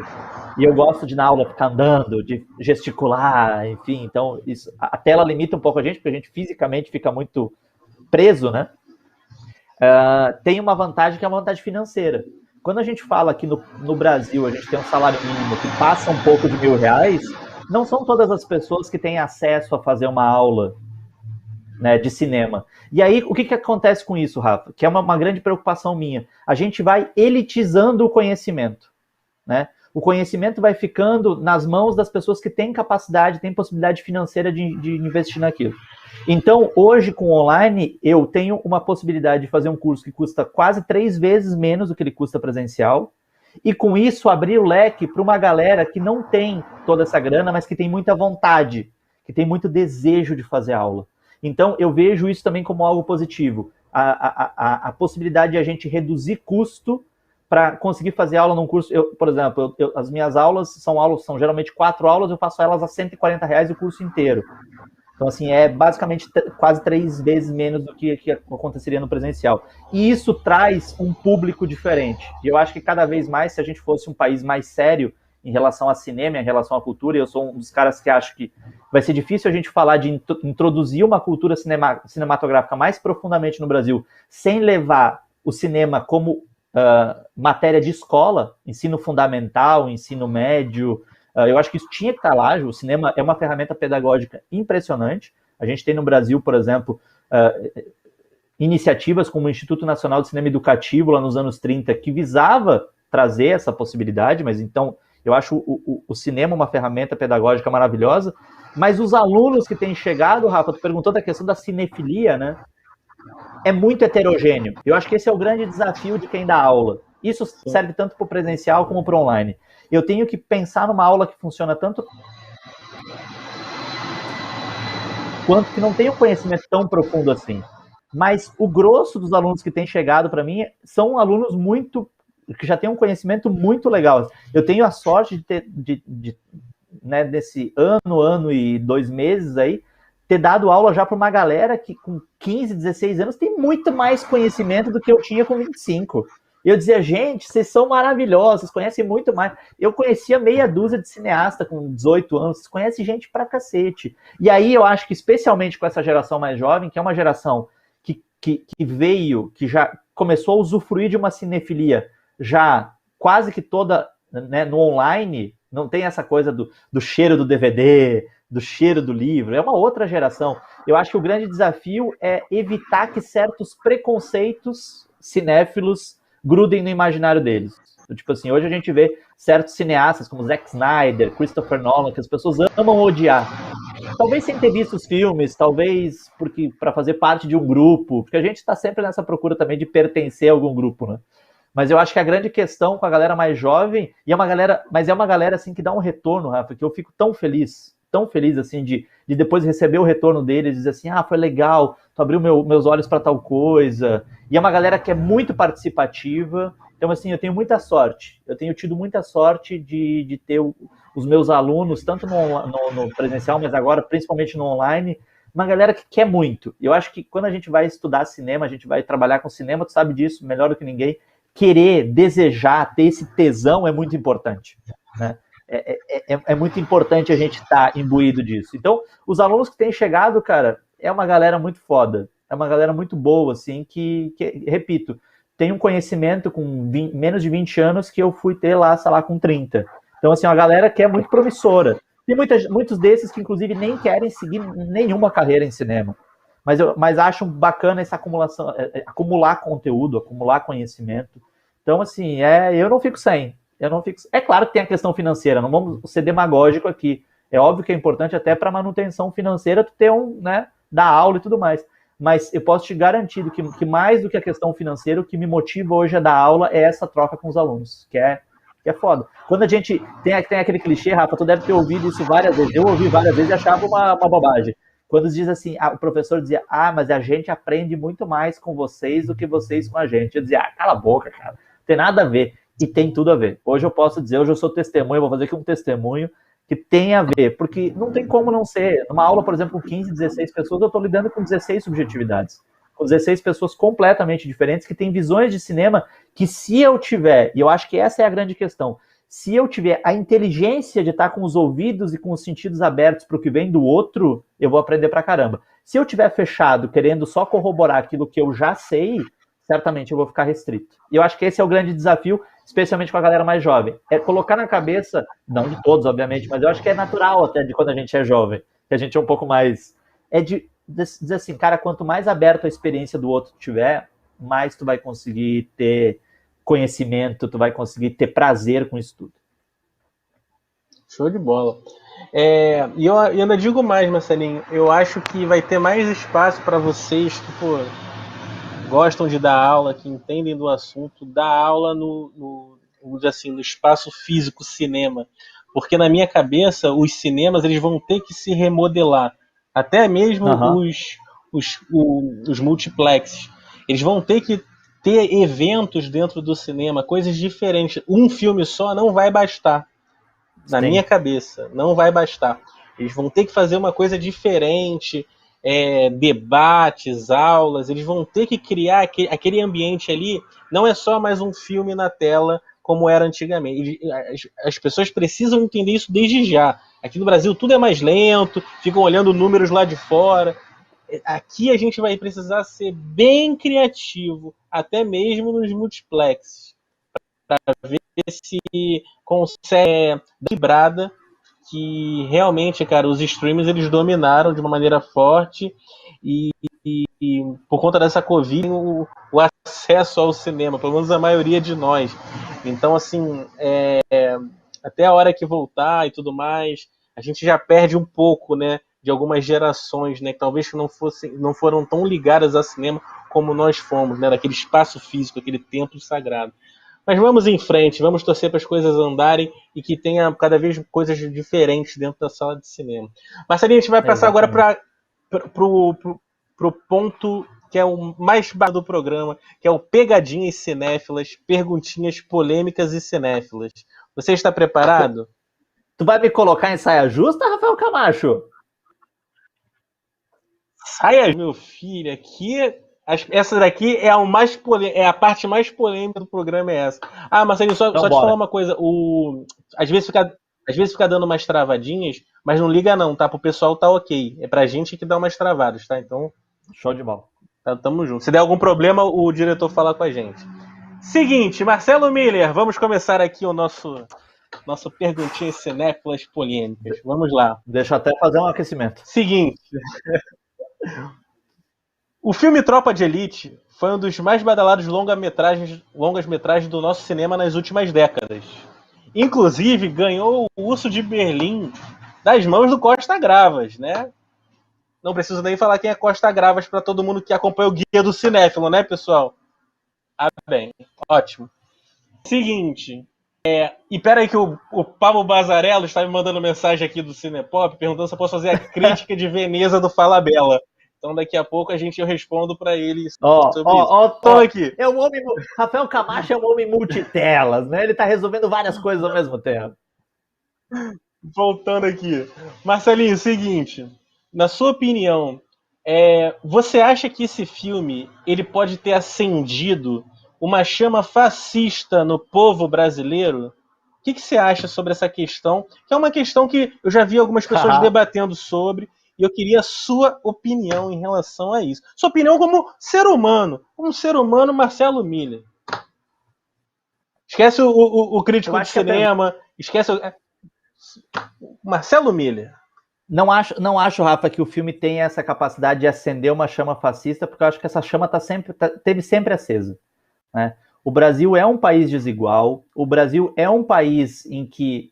e eu gosto de na aula ficar andando, de gesticular, enfim, então a tela limita um pouco a gente, porque a gente fisicamente fica muito preso, né? Tem uma vantagem que é a vantagem financeira. Quando a gente fala que no Brasil a gente tem um salário mínimo que passa um pouco de R$1.000, não são todas as pessoas que têm acesso a fazer uma aula, né, de cinema. E aí, o que acontece com isso, Rafa? Que é uma grande preocupação minha. A gente vai elitizando o conhecimento, né? O conhecimento vai ficando nas mãos das pessoas que têm capacidade, têm possibilidade financeira de investir naquilo. Então, hoje, com o online, eu tenho uma possibilidade de fazer um curso que custa quase 3 vezes menos do que ele custa presencial, e com isso abrir o leque para uma galera que não tem toda essa grana, mas que tem muita vontade, que tem muito desejo de fazer aula. Então, eu vejo isso também como algo positivo. A possibilidade de a gente reduzir custo para conseguir fazer aula num curso. Por exemplo, as minhas aulas são geralmente 4 aulas, eu faço elas a R$140 o curso inteiro. Então, assim, é basicamente quase 3 vezes menos do que aconteceria no presencial. E isso traz um público diferente. E eu acho que cada vez mais, se a gente fosse um país mais sério em relação a cinema, em relação à cultura, eu sou um dos caras que acho que vai ser difícil a gente falar de introduzir uma cultura cinematográfica mais profundamente no Brasil, sem levar o cinema como matéria de escola, ensino fundamental, ensino médio. Eu acho que isso tinha que estar lá. O cinema é uma ferramenta pedagógica impressionante. A gente tem no Brasil, por exemplo, iniciativas como o Instituto Nacional de Cinema Educativo, lá nos anos 30, que visava trazer essa possibilidade, mas então eu acho o cinema uma ferramenta pedagógica maravilhosa, mas os alunos que têm chegado, Rafa, tu perguntou da questão da cinefilia, né? É muito heterogêneo. Eu acho que esse é o grande desafio de quem dá aula. Isso serve tanto para o presencial como para o online. Eu tenho que pensar numa aula que funciona tanto quanto que não tem um conhecimento tão profundo assim. Mas o grosso dos alunos que têm chegado para mim são alunos que já têm um conhecimento muito legal. Eu tenho a sorte de ter, né, desse ano e 2 meses aí, ter dado aula já para uma galera que com 15, 16 anos tem muito mais conhecimento do que eu tinha com 25. Eu dizia, gente, vocês são maravilhosos, vocês conhecem muito mais. Eu conhecia meia dúzia de cineasta com 18 anos, vocês conhecem gente pra cacete. E aí eu acho que especialmente com essa geração mais jovem, que é uma geração que veio, que já começou a usufruir de uma cinefilia já quase que toda, né, no online, Não tem essa coisa do cheiro do DVD, do cheiro do livro. É uma outra geração. Eu acho que o grande desafio é evitar que certos preconceitos cinéfilos grudem no imaginário deles. Tipo assim, hoje a gente vê certos cineastas como Zack Snyder, Christopher Nolan, que as pessoas amam odiar. Talvez sem ter visto os filmes, talvez porque para fazer parte de um grupo, porque a gente está sempre nessa procura também de pertencer a algum grupo, né? Mas eu acho que a grande questão com a galera mais jovem, e é uma galera assim que dá um retorno, Rafa, que eu fico tão feliz assim de depois receber o retorno deles, dizer assim, foi legal, tu abriu meus olhos para tal coisa. E é uma galera que é muito participativa. Então, assim, eu tenho muita sorte. Eu tenho tido muita sorte de ter os meus alunos, tanto no presencial, mas agora principalmente no online, uma galera que quer muito. Eu acho que quando a gente vai estudar cinema, a gente vai trabalhar com cinema, tu sabe disso melhor do que ninguém, querer, desejar, ter esse tesão é muito importante, né? É muito importante a gente estar imbuído disso. Então, os alunos que têm chegado, cara, é uma galera muito foda, é uma galera muito boa, assim, que repito, tem um conhecimento com menos de 20 anos que eu fui ter lá, sei lá, com 30. Então, assim, uma galera que é muito promissora. Tem muitos desses que, inclusive, nem querem seguir nenhuma carreira em cinema. Mas acham bacana essa acumulação, acumular conteúdo, acumular conhecimento. Então, assim, eu não fico sem. É claro que tem a questão financeira, não vamos ser demagógico aqui. É óbvio que é importante até para manutenção financeira tu ter dar aula e tudo mais. Mas eu posso te garantir que mais do que a questão financeira, o que me motiva hoje a dar aula é essa troca com os alunos, que é foda. Quando a gente tem aquele clichê, Rafa, tu deve ter ouvido isso várias vezes. Eu ouvi várias vezes e achava uma bobagem. Quando diz assim, o professor dizia, mas a gente aprende muito mais com vocês do que vocês com a gente. Eu dizia, cala a boca, cara, não tem nada a ver. E tem tudo a ver. Hoje eu posso dizer, hoje eu sou testemunho, eu vou fazer aqui um testemunho que tem a ver, porque não tem como não ser. Numa aula, por exemplo, com 15, 16 pessoas, eu estou lidando com 16 subjetividades. Com 16 pessoas completamente diferentes, que têm visões de cinema que se eu tiver, e eu acho que essa é a grande questão, se eu tiver a inteligência de estar com os ouvidos e com os sentidos abertos para o que vem do outro, eu vou aprender pra caramba. Se eu tiver fechado, querendo só corroborar aquilo que eu já sei, certamente eu vou ficar restrito. E eu acho que esse é o grande desafio, especialmente com a galera mais jovem. É colocar na cabeça, não de todos, obviamente, mas eu acho que é natural até de quando a gente é jovem, que a gente é um pouco mais... É de dizer assim, cara, quanto mais aberto a experiência do outro tiver, mais tu vai conseguir ter conhecimento, tu vai conseguir ter prazer com isso tudo. Show de bola. E eu ainda digo mais, Marcelinho, eu acho que vai ter mais espaço para vocês que, gostam de dar aula, que entendem do assunto, dar aula no espaço físico cinema. Porque na minha cabeça, os cinemas eles vão ter que se remodelar. Até mesmo os multiplexes. Eles vão ter que ter eventos dentro do cinema, coisas diferentes. Um filme só não vai bastar. Na minha cabeça, não vai bastar. Eles vão ter que fazer uma coisa diferente, debates, aulas, eles vão ter que criar aquele ambiente ali, não é só mais um filme na tela, como era antigamente. As pessoas precisam entender isso desde já. Aqui no Brasil tudo é mais lento, ficam olhando números lá de fora. Aqui a gente vai precisar ser bem criativo, até mesmo nos multiplexes, para ver se consegue quebrada que realmente, cara, os streamers eles dominaram de uma maneira forte e por conta dessa Covid o acesso ao cinema, pelo menos a maioria de nós. Então, assim, até a hora que voltar e tudo mais, a gente já perde um pouco, né, de algumas gerações, né, que talvez não foram tão ligadas a cinema como nós fomos, né, daquele espaço físico, aquele templo sagrado. Mas vamos em frente, vamos torcer para as coisas andarem e que tenha cada vez coisas diferentes dentro da sala de cinema. Marcelinho, a gente vai passar agora para o ponto que é o mais barato do programa, que é o Pegadinhas Cinéfilas, perguntinhas polêmicas e cinéfilas. Você está preparado? Tu vai me colocar em saia justa, Rafael Camacho? Saia, meu filho, aqui... Essa daqui é a parte mais polêmica do programa, é essa. Marcelinho, só te falar uma coisa. Às vezes fica dando umas travadinhas, mas não liga não, tá? Pro pessoal tá ok. É pra gente que dá umas travadas, tá? Então, show de bola. Tá, tamo junto. Se der algum problema, o diretor fala com a gente. Seguinte, Marcelo Miller, vamos começar aqui o nosso Nossa perguntinha cinéfilas polêmicas. Vamos lá. Deixa eu até fazer um aquecimento. Seguinte. O filme Tropa de Elite foi um dos mais badalados longas-metragens do nosso cinema nas últimas décadas. Inclusive, ganhou o Urso de Berlim das mãos do Costa Gravas, né? Não preciso nem falar quem é Costa Gravas para todo mundo que acompanha o Guia do Cinéfilo, né, pessoal? Ah, bem. Ótimo. Seguinte. E pera aí que o Pablo Bazarello está me mandando mensagem aqui do Cinepop perguntando se eu posso fazer a crítica de Veneza do Falabella. Então daqui a pouco eu respondo para ele sobre isso. Aqui. Rafael Camacho é um homem multitelas, né? Ele está resolvendo várias coisas ao mesmo tempo. Voltando aqui. Marcelinho, seguinte. Na sua opinião, você acha que esse filme ele pode ter acendido uma chama fascista no povo brasileiro? O que você acha sobre essa questão? Que é uma questão que eu já vi algumas pessoas debatendo sobre, e eu queria a sua opinião em relação a isso. Sua opinião como ser humano, Marcelo Miller. Esquece o crítico de cinema, esquece Marcelo Miller. Não acho, Rafa, que o filme tenha essa capacidade de acender uma chama fascista, porque eu acho que essa chama teve sempre acesa, né? O Brasil é um país desigual, o Brasil é um país em que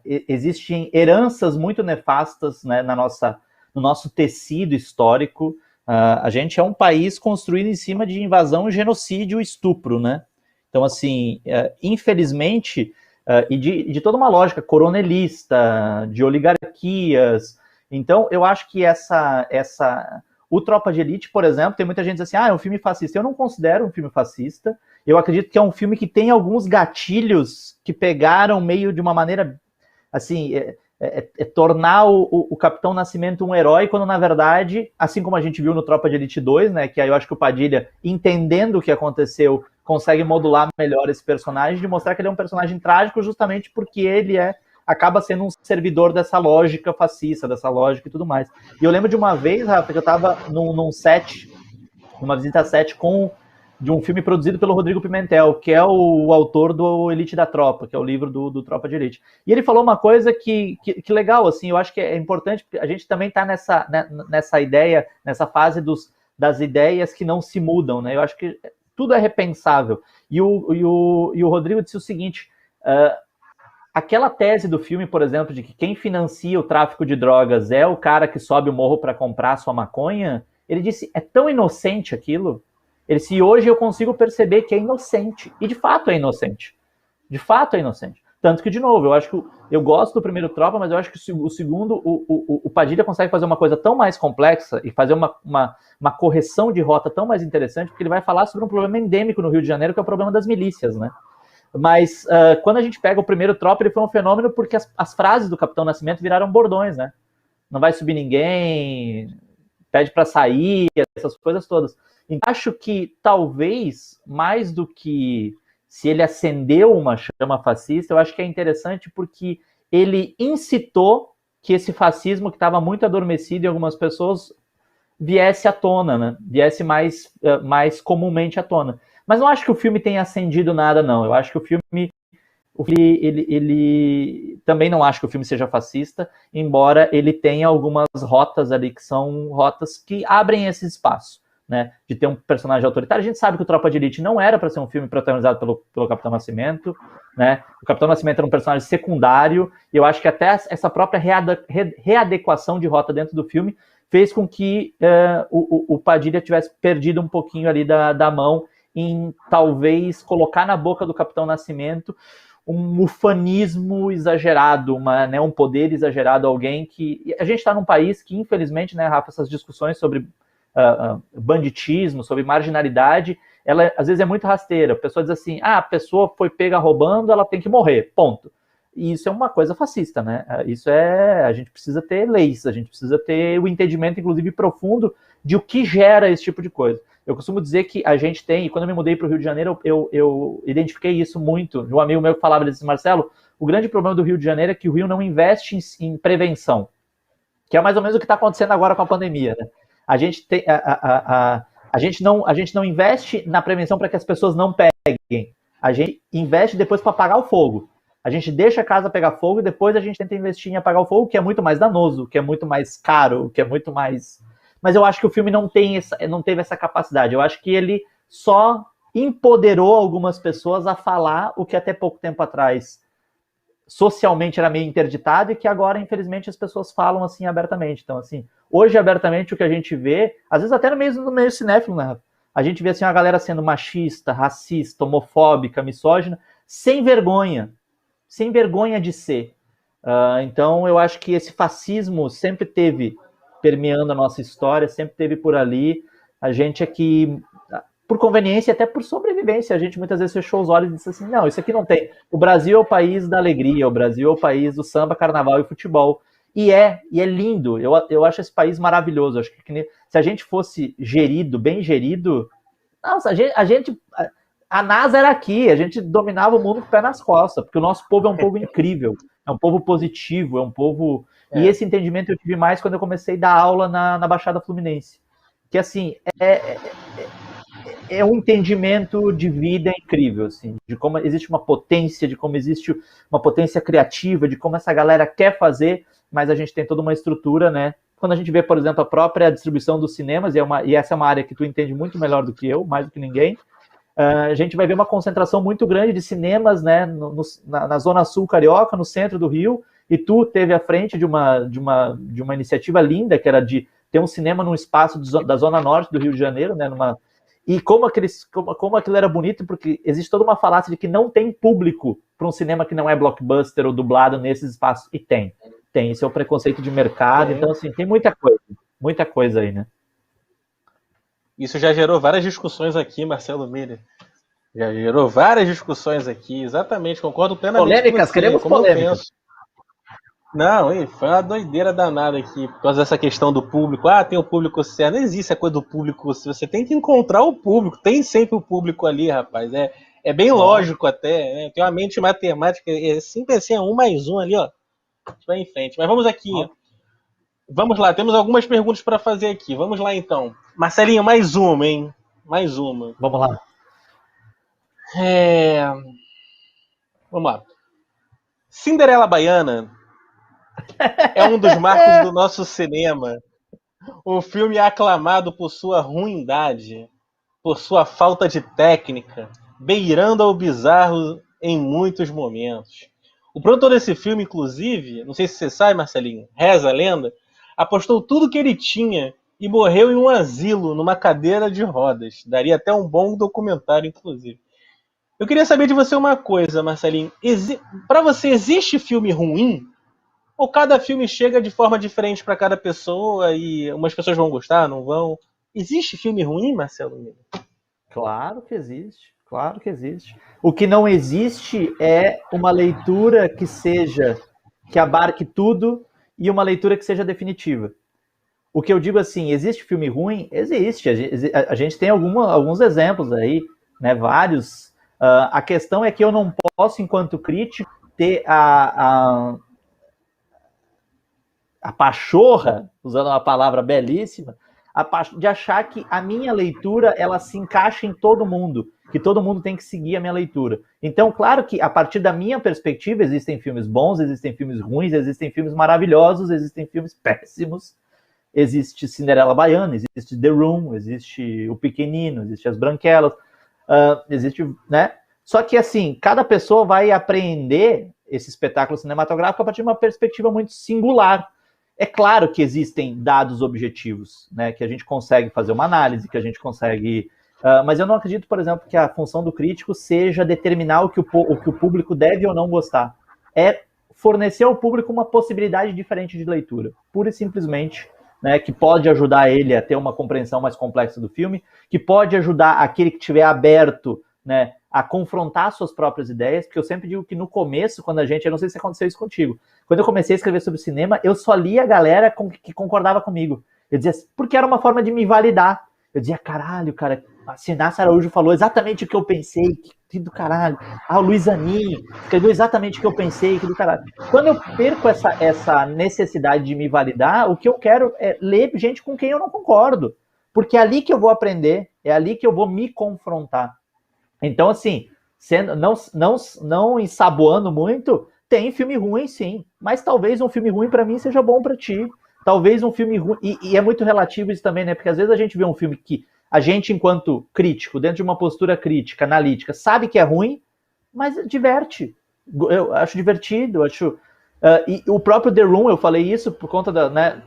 existem heranças muito nefastas, né, no nosso tecido histórico. A gente é um país construído em cima de invasão, genocídio e estupro, né? Então, assim, infelizmente, e de toda uma lógica coronelista, de oligarquias. Então, eu acho que o Tropa de Elite, por exemplo, tem muita gente que diz assim, é um filme fascista. Eu não considero um filme fascista. Eu acredito que é um filme que tem alguns gatilhos que pegaram meio de uma maneira, assim, tornar o Capitão Nascimento um herói, quando na verdade, assim como a gente viu no Tropa de Elite 2, né, que aí eu acho que o Padilha, entendendo o que aconteceu, consegue modular melhor esse personagem, de mostrar que ele é um personagem trágico justamente porque ele acaba sendo um servidor dessa lógica fascista, dessa lógica e tudo mais. E eu lembro de uma vez, Rafa, que eu estava numa visita a set de um filme produzido pelo Rodrigo Pimentel, que é o autor do Elite da Tropa, que é o livro do Tropa de Elite. E ele falou uma coisa que legal, assim, eu acho que é importante, porque a gente também está nessa ideia, nessa fase das ideias que não se mudam, né? Eu acho que tudo é repensável. E o Rodrigo disse o seguinte, aquela tese do filme, por exemplo, de que quem financia o tráfico de drogas é o cara que sobe o morro para comprar sua maconha, ele disse, é tão inocente aquilo. Ele disse, hoje eu consigo perceber que é inocente. E de fato é inocente. De fato é inocente. Tanto que, de novo, eu acho que eu gosto do primeiro Tropa, mas eu acho que o segundo, o Padilha consegue fazer uma coisa tão mais complexa e fazer uma correção de rota tão mais interessante, porque ele vai falar sobre um problema endêmico no Rio de Janeiro, que é o problema das milícias, né? Mas quando a gente pega o primeiro Tropa, ele foi um fenômeno porque as frases do Capitão Nascimento viraram bordões, né? Não vai subir ninguém, pede para sair, essas coisas todas. Então, acho que talvez, mais do que se ele acendeu uma chama fascista, eu acho que é interessante porque ele incitou que esse fascismo que estava muito adormecido em algumas pessoas viesse à tona, né? Viesse mais comumente à tona. Mas não acho que o filme tenha acendido nada, não. Eu acho que o filme ele também não acho que o filme seja fascista, embora ele tenha algumas rotas ali que são rotas que abrem esse espaço, né, de ter um personagem autoritário. A gente sabe que o Tropa de Elite não era para ser um filme protagonizado pelo Capitão Nascimento, né? O Capitão Nascimento era um personagem secundário, e eu acho que até essa própria readequação de rota dentro do filme fez com que o Padilha tivesse perdido um pouquinho ali da mão em talvez colocar na boca do Capitão Nascimento um ufanismo exagerado, um poder exagerado, alguém que... A gente está num país que, infelizmente, né, Rafa, essas discussões sobre banditismo, sobre marginalidade, ela às vezes é muito rasteira. A pessoa diz assim, a pessoa foi pega roubando, ela tem que morrer, ponto. E isso é uma coisa fascista, né? A gente precisa ter leis, a gente precisa ter o entendimento, inclusive, profundo de o que gera esse tipo de coisa. Eu costumo dizer que a gente tem, e quando eu me mudei para o Rio de Janeiro, eu identifiquei isso muito. Um amigo meu que falava, ele disse, Marcelo, o grande problema do Rio de Janeiro é que o Rio não investe em prevenção, que é mais ou menos o que está acontecendo agora com a pandemia, né? A gente não investe na prevenção para que as pessoas não peguem. A gente investe depois para apagar o fogo. A gente deixa a casa pegar fogo e depois a gente tenta investir em apagar o fogo, que é muito mais danoso, que é muito mais caro, que é muito mais... Mas eu acho que o filme não teve essa capacidade. Eu acho que ele só empoderou algumas pessoas a falar o que até pouco tempo atrás socialmente era meio interditado e que agora, infelizmente, as pessoas falam assim abertamente. Então, assim, hoje abertamente o que a gente vê, às vezes até no meio cinéfilo, né? A gente vê assim a galera sendo machista, racista, homofóbica, misógina, sem vergonha de ser. Então, eu acho que esse fascismo sempre teve permeando a nossa história, sempre teve por ali. A gente aqui, por conveniência, até por sobrevivência, a gente muitas vezes fechou os olhos e disse assim, não, isso aqui não tem. O Brasil é o país da alegria, o Brasil é o país do samba, carnaval e futebol. E é lindo, eu acho esse país maravilhoso. Acho que se a gente fosse gerido, bem gerido, nossa, a NASA era aqui, a gente dominava o mundo com o pé nas costas, porque o nosso povo é um povo incrível, é um povo positivo, é um povo... E esse entendimento eu tive mais quando eu comecei a dar aula na Baixada Fluminense. Que, assim, é um entendimento de vida incrível, assim, de como existe uma potência, de como existe uma potência criativa, de como essa galera quer fazer, mas a gente tem toda uma estrutura, né? Quando a gente vê, por exemplo, a própria distribuição dos cinemas, e essa é uma área que tu entende muito melhor do que eu, mais do que ninguém, a gente vai ver uma concentração muito grande de cinemas, né, na Zona Sul Carioca, no centro do Rio, e tu teve à frente de uma iniciativa linda, que era de ter um cinema num espaço da Zona Norte do Rio de Janeiro, né, e como aquilo era bonito, porque existe toda uma falácia de que não tem público para um cinema que não é blockbuster ou dublado nesses espaços, e tem. Isso é o preconceito de mercado, então, assim, tem muita coisa aí, né? Isso já gerou várias discussões aqui, Marcelo Miller. Já gerou várias discussões aqui, exatamente, concordo plenamente polêmicas, com você, queremos como polêmicas. Eu penso. Não, foi uma doideira danada aqui, por causa dessa questão do público. Tem o público certo, não existe a coisa do público, você tem que encontrar o público, tem sempre o público ali, rapaz, é bem lógico até, né? Tem uma mente matemática, é sempre assim, 1 mais 1 ali, ó, vai em frente. Mas vamos aqui, vamos lá, temos algumas perguntas para fazer aqui, vamos lá então. Marcelinho, mais uma, hein? Mais uma. Vamos lá. Vamos lá. Cinderela Baiana é um dos marcos do nosso cinema. Um filme aclamado por sua ruindade, por sua falta de técnica, beirando ao bizarro em muitos momentos. O produtor desse filme, inclusive, não sei se você sabe, Marcelinho, reza a lenda, apostou tudo que ele tinha e morreu em um asilo, numa cadeira de rodas. Daria até um bom documentário, inclusive. Eu queria saber de você uma coisa, Marcelinho. Para você, existe filme ruim? Ou cada filme chega de forma diferente para cada pessoa e umas pessoas vão gostar, não vão? Existe filme ruim, Marcelo? Claro que existe, claro que existe. O que não existe é uma leitura que abarque tudo e uma leitura que seja definitiva. O que eu digo assim, existe filme ruim? Existe. A gente tem alguns exemplos aí, né? Vários. A questão é que eu não posso, enquanto crítico, ter a pachorra, usando uma palavra belíssima, de achar que a minha leitura ela se encaixa em todo mundo, que todo mundo tem que seguir a minha leitura. Então, claro que a partir da minha perspectiva existem filmes bons, existem filmes ruins, existem filmes maravilhosos, existem filmes péssimos, existe Cinderela Baiana, existe The Room, existe O Pequenino, existe As Branquelas, existe, né? Só que assim, cada pessoa vai apreender esse espetáculo cinematográfico a partir de uma perspectiva muito singular. É claro que existem dados objetivos, né, que a gente consegue fazer uma análise, que a gente consegue... mas eu não acredito, por exemplo, que a função do crítico seja determinar o que o público deve ou não gostar. É fornecer ao público uma possibilidade diferente de leitura, pura e simplesmente, né, que pode ajudar ele a ter uma compreensão mais complexa do filme, que pode ajudar aquele que estiver aberto, né, a confrontar suas próprias ideias, porque eu sempre digo que no começo, quando eu não sei se aconteceu isso contigo, quando eu comecei a escrever sobre cinema, eu só lia a galera que concordava comigo. Eu dizia, porque era uma forma de me validar. Eu dizia, caralho, cara, a Sinassi Araújo falou exatamente o que eu pensei, que do caralho. O Luiz Anin escreveu exatamente o que eu pensei, que do caralho. Quando eu perco essa necessidade de me validar, o que eu quero é ler gente com quem eu não concordo. Porque é ali que eu vou aprender, é ali que eu vou me confrontar. Então, assim, não ensaboando muito, tem filme ruim, sim. Mas talvez um filme ruim para mim seja bom para ti. Talvez um filme ruim... E é muito relativo isso também, né? Porque às vezes a gente vê um filme que a gente, enquanto crítico, dentro de uma postura crítica, analítica, sabe que é ruim, mas diverte. Eu acho divertido, eu acho... e o próprio The Room, eu falei isso por conta da... Né,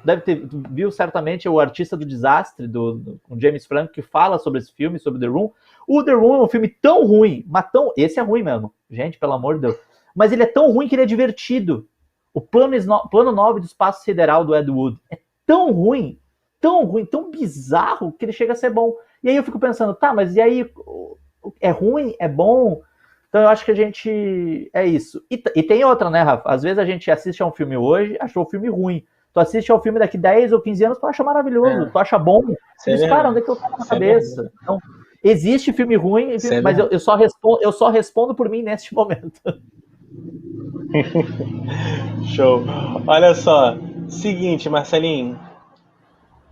viu certamente o Artista do Desastre, com James Franco, que fala sobre esse filme, sobre The Room. O The Room é um filme tão ruim, mas esse é ruim mesmo. Gente, pelo amor de Deus. Mas ele é tão ruim que ele é divertido. O Plano 9 do Espaço Sideral do Ed Wood é tão ruim, tão bizarro, que ele chega a ser bom. E aí eu fico pensando, tá, mas e aí? É ruim? É bom? Então eu acho que a gente... É isso. E tem outra, né, Rafa? Às vezes a gente assiste a um filme hoje, achou o filme ruim. Tu assiste ao filme daqui 10 ou 15 anos, tu acha maravilhoso, tu acha bom. Tu diz, cara, onde é que eu tava na cabeça? Então, existe filme ruim, mas eu só respondo por mim neste momento. Show. Olha só. Seguinte, Marcelinho.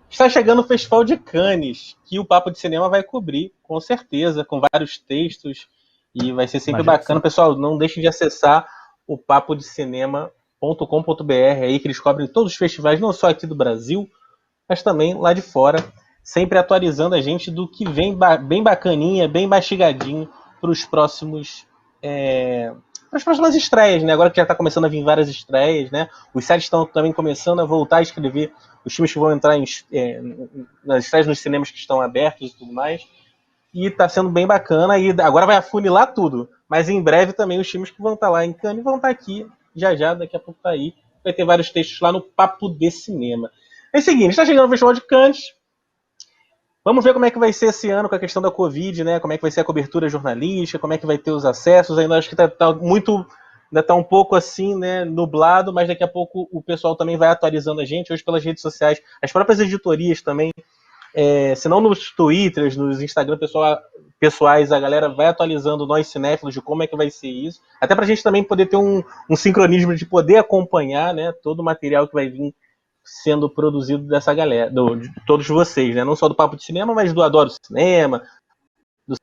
Está chegando o Festival de Cannes, que o Papo de Cinema vai cobrir, com certeza, com vários textos. E vai ser sempre bacana. Pessoal, não deixem de acessar o papodecinema.com.br, aí que eles cobrem todos os festivais, não só aqui do Brasil, mas também lá de fora, sempre atualizando a gente do que vem bem bacaninha, bem mastigadinho para os próximos... para as próximas estreias, né? Agora que já está começando a vir várias estreias, né? Os sites estão também começando a voltar a escrever os filmes que vão entrar nas estreias nos cinemas que estão abertos e tudo mais. E está sendo bem bacana. E agora vai afunilar tudo. Mas em breve também os filmes que vão estar lá em Cannes vão estar aqui. Já, daqui a pouco tá aí. Vai ter vários textos lá no Papo de Cinema. É o seguinte, está chegando o Festival de Cannes. Vamos ver como é que vai ser esse ano com a questão da Covid, né? Como é que vai ser a cobertura jornalística, como é que vai ter os acessos. Ainda acho que ainda tá um pouco assim, né, nublado, mas daqui a pouco o pessoal também vai atualizando a gente, hoje pelas redes sociais, as próprias editorias também, se não nos Twitters, nos Instagram pessoais, a galera vai atualizando nós cinéfilos de como é que vai ser isso, até pra gente também poder ter um sincronismo de poder acompanhar, né, todo o material que vai vir sendo produzido dessa galera, de todos vocês, né? Não só do Papo de Cinema, mas do Adoro Cinema, do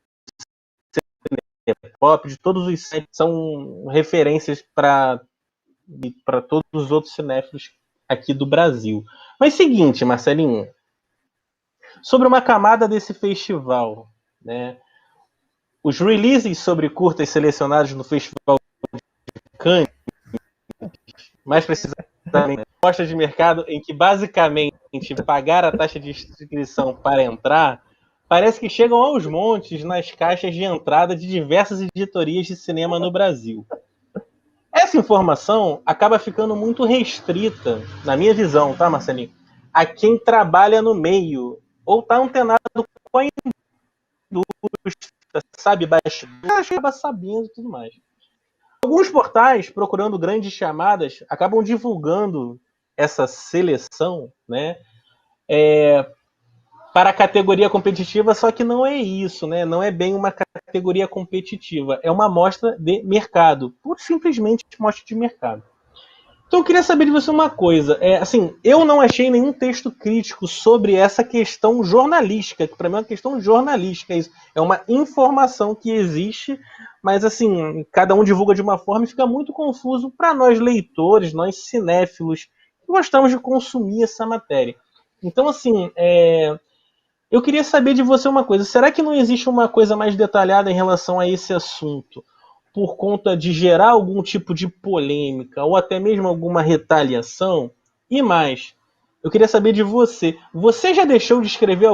Cinema Pop, de todos os sites são referências para todos os outros cinéfilos aqui do Brasil. Mas seguinte, Marcelinho, sobre uma camada desse festival, né? Os releases sobre curtas selecionados no Festival de Cannes, mais precisamente proposta de mercado em que basicamente pagar a taxa de inscrição para entrar, parece que chegam aos montes nas caixas de entrada de diversas editorias de cinema no Brasil. Essa informação acaba ficando muito restrita, na minha visão, tá, Marcelinho? A quem trabalha no meio, ou tá antenado com a indústria, sabe, bastidores, acaba sabendo e tudo mais. Alguns portais, procurando grandes chamadas, acabam divulgando essa seleção, né, para a categoria competitiva, só que não é isso, né? Não é bem uma categoria competitiva, é uma amostra de mercado, pura e simplesmente mostra de mercado. Então eu queria saber de você uma coisa, assim, eu não achei nenhum texto crítico sobre essa questão jornalística, que para mim é uma questão jornalística, isso é uma informação que existe, mas assim, cada um divulga de uma forma e fica muito confuso para nós leitores, nós cinéfilos, que gostamos de consumir essa matéria. Então assim, eu queria saber de você uma coisa, será que não existe uma coisa mais detalhada em relação a esse assunto? Por conta de gerar algum tipo de polêmica ou até mesmo alguma retaliação? E mais, eu queria saber de você. Você já deixou de escrever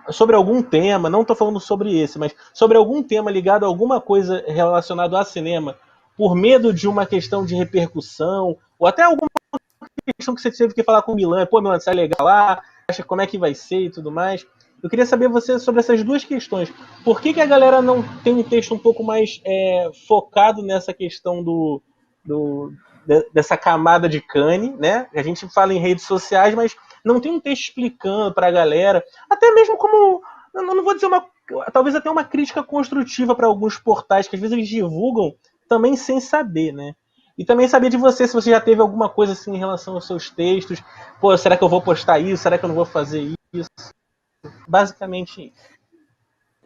sobre algum tema, não estou falando sobre esse, mas sobre algum tema ligado a alguma coisa relacionada a cinema, por medo de uma questão de repercussão, ou até alguma questão que você teve que falar com o Milan, pô, Milan, isso é legal lá, acha como é que vai ser e tudo mais. Eu queria saber você sobre essas duas questões. Por que a galera não tem um texto um pouco mais focado nessa questão dessa camada de Cannes, né? A gente fala em redes sociais, mas não tem um texto explicando para a galera, até mesmo como, eu não vou dizer talvez até uma crítica construtiva para alguns portais, que às vezes eles divulgam também sem saber, né? E também saber de você, se você já teve alguma coisa assim em relação aos seus textos. Pô, será que eu vou postar isso? Será que eu não vou fazer isso? Basicamente isso.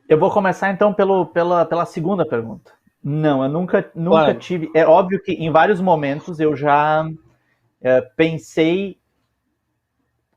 Eu vou começar então pela segunda pergunta. Não, eu nunca tive. É óbvio que em vários momentos eu já pensei,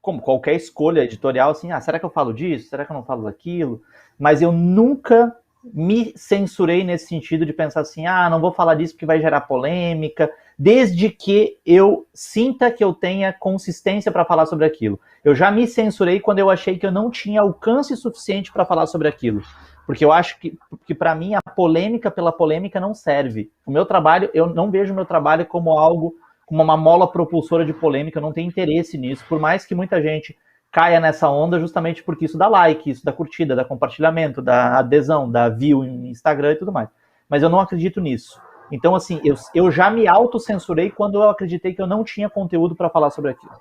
como qualquer escolha editorial, assim, será que eu falo disso? Será que eu não falo daquilo? Mas eu nunca me censurei nesse sentido de pensar assim, não vou falar disso porque vai gerar polêmica, desde que eu sinta que eu tenha consistência para falar sobre aquilo. Eu já me censurei quando eu achei que eu não tinha alcance suficiente para falar sobre aquilo. Porque eu acho que para mim a polêmica pela polêmica não serve. O meu trabalho, eu não vejo o meu trabalho como algo, como uma mola propulsora de polêmica, eu não tenho interesse nisso, por mais que muita gente caia nessa onda, justamente porque isso dá like, isso dá curtida, dá compartilhamento, dá adesão, dá view em Instagram e tudo mais. Mas eu não acredito nisso. Então, assim, eu já me autocensurei quando eu acreditei que eu não tinha conteúdo para falar sobre aquilo.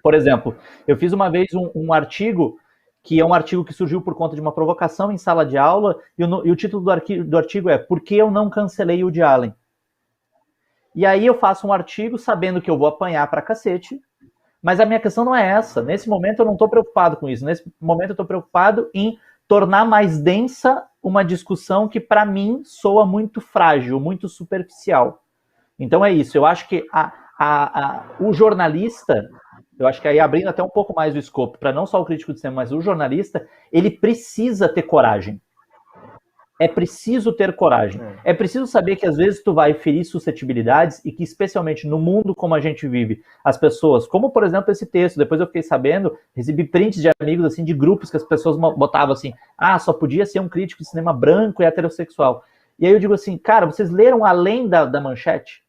Por exemplo, eu fiz uma vez um artigo, que é um artigo que surgiu por conta de uma provocação em sala de aula, e o título do artigo é Por que eu não cancelei o Woody Allen? E aí eu faço um artigo sabendo que eu vou apanhar pra cacete, mas a minha questão não é essa. Nesse momento eu não estou preocupado com isso. Nesse momento eu estou preocupado em tornar mais densa uma discussão que, para mim, soa muito frágil, muito superficial. Então é isso. Eu acho que o jornalista, eu acho que aí abrindo até um pouco mais o escopo, para não só o crítico de cinema, mas o jornalista, ele precisa ter coragem. É preciso ter coragem. É preciso saber que às vezes tu vai ferir suscetibilidades e que, especialmente no mundo como a gente vive, as pessoas, como por exemplo esse texto, depois eu fiquei sabendo, recebi prints de amigos assim, de grupos que as pessoas botavam assim, só podia ser um crítico de cinema branco e heterossexual. E aí eu digo assim, cara, vocês leram além da manchete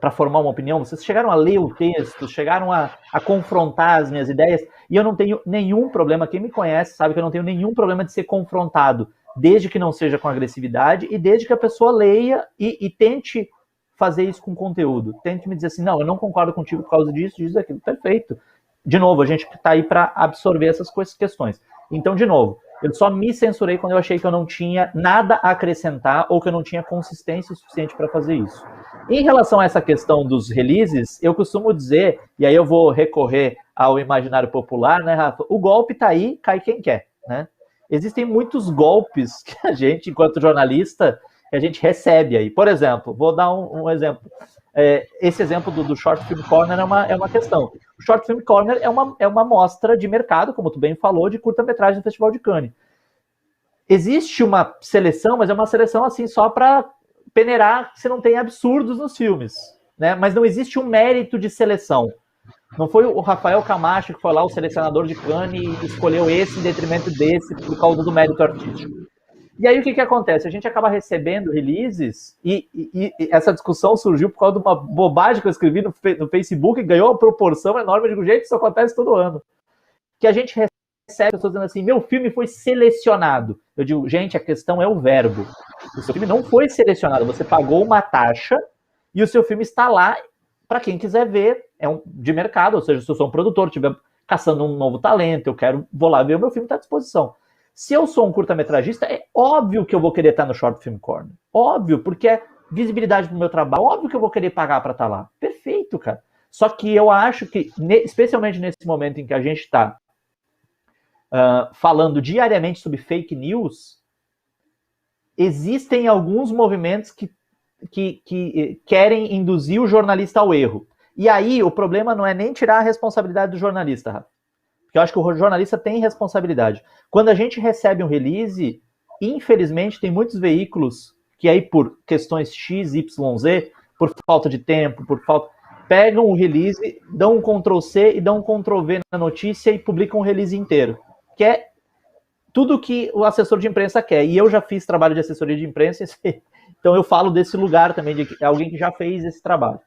para formar uma opinião? Vocês chegaram a ler o texto, chegaram a confrontar as minhas ideias? E eu não tenho nenhum problema, quem me conhece sabe que eu não tenho nenhum problema de ser confrontado, desde que não seja com agressividade e desde que a pessoa leia e tente fazer isso com conteúdo. Tente me dizer assim, não, eu não concordo contigo por causa disso, disso, daquilo. Perfeito. De novo, a gente está aí para absorver essas questões. Então, de novo, eu só me censurei quando eu achei que eu não tinha nada a acrescentar ou que eu não tinha consistência suficiente para fazer isso. Em relação a essa questão dos releases, eu costumo dizer, e aí eu vou recorrer ao imaginário popular, né, Rafa? O golpe está aí, cai quem quer, né? Existem muitos golpes que a gente, enquanto jornalista, que a gente recebe aí. Por exemplo, vou dar um exemplo. Esse exemplo do Short Film Corner é uma questão. O Short Film Corner é uma mostra de mercado, como tu bem falou, de curta-metragem do Festival de Cannes. Existe uma seleção, mas é uma seleção assim só para peneirar se não tem absurdos nos filmes, né? Mas não existe um mérito de seleção. Não foi o Rafael Camacho que foi lá o selecionador de Cannes e escolheu esse em detrimento desse por causa do mérito artístico. E aí o que acontece? A gente acaba recebendo releases e essa discussão surgiu por causa de uma bobagem que eu escrevi no Facebook e ganhou uma proporção enorme. Eu digo, gente, isso acontece todo ano. Que a gente recebe pessoas dizendo assim, meu filme foi selecionado. Eu digo, gente, a questão é o verbo. O seu filme não foi selecionado, você pagou uma taxa e o seu filme está lá para quem quiser ver, de mercado, ou seja, se eu sou um produtor, estiver caçando um novo talento, vou lá ver, o meu filme está à disposição. Se eu sou um curta-metragista, é óbvio que eu vou querer estar no Short Film Corner. Óbvio, porque é visibilidade pro meu trabalho. Óbvio que eu vou querer pagar para estar lá. Perfeito, cara. Só que eu acho que, especialmente nesse momento em que a gente está falando diariamente sobre fake news, existem alguns movimentos que querem induzir o jornalista ao erro. E aí o problema não é nem tirar a responsabilidade do jornalista, Rafa. Porque eu acho que o jornalista tem responsabilidade. Quando a gente recebe um release, infelizmente tem muitos veículos que aí por questões X, Y, Z, por falta de tempo, pegam o release, dão um Ctrl+C e dão um Ctrl+V na notícia e publicam o release inteiro. Que é tudo que o assessor de imprensa quer. E eu já fiz trabalho de assessoria de imprensa, então eu falo desse lugar também, de alguém que já fez esse trabalho.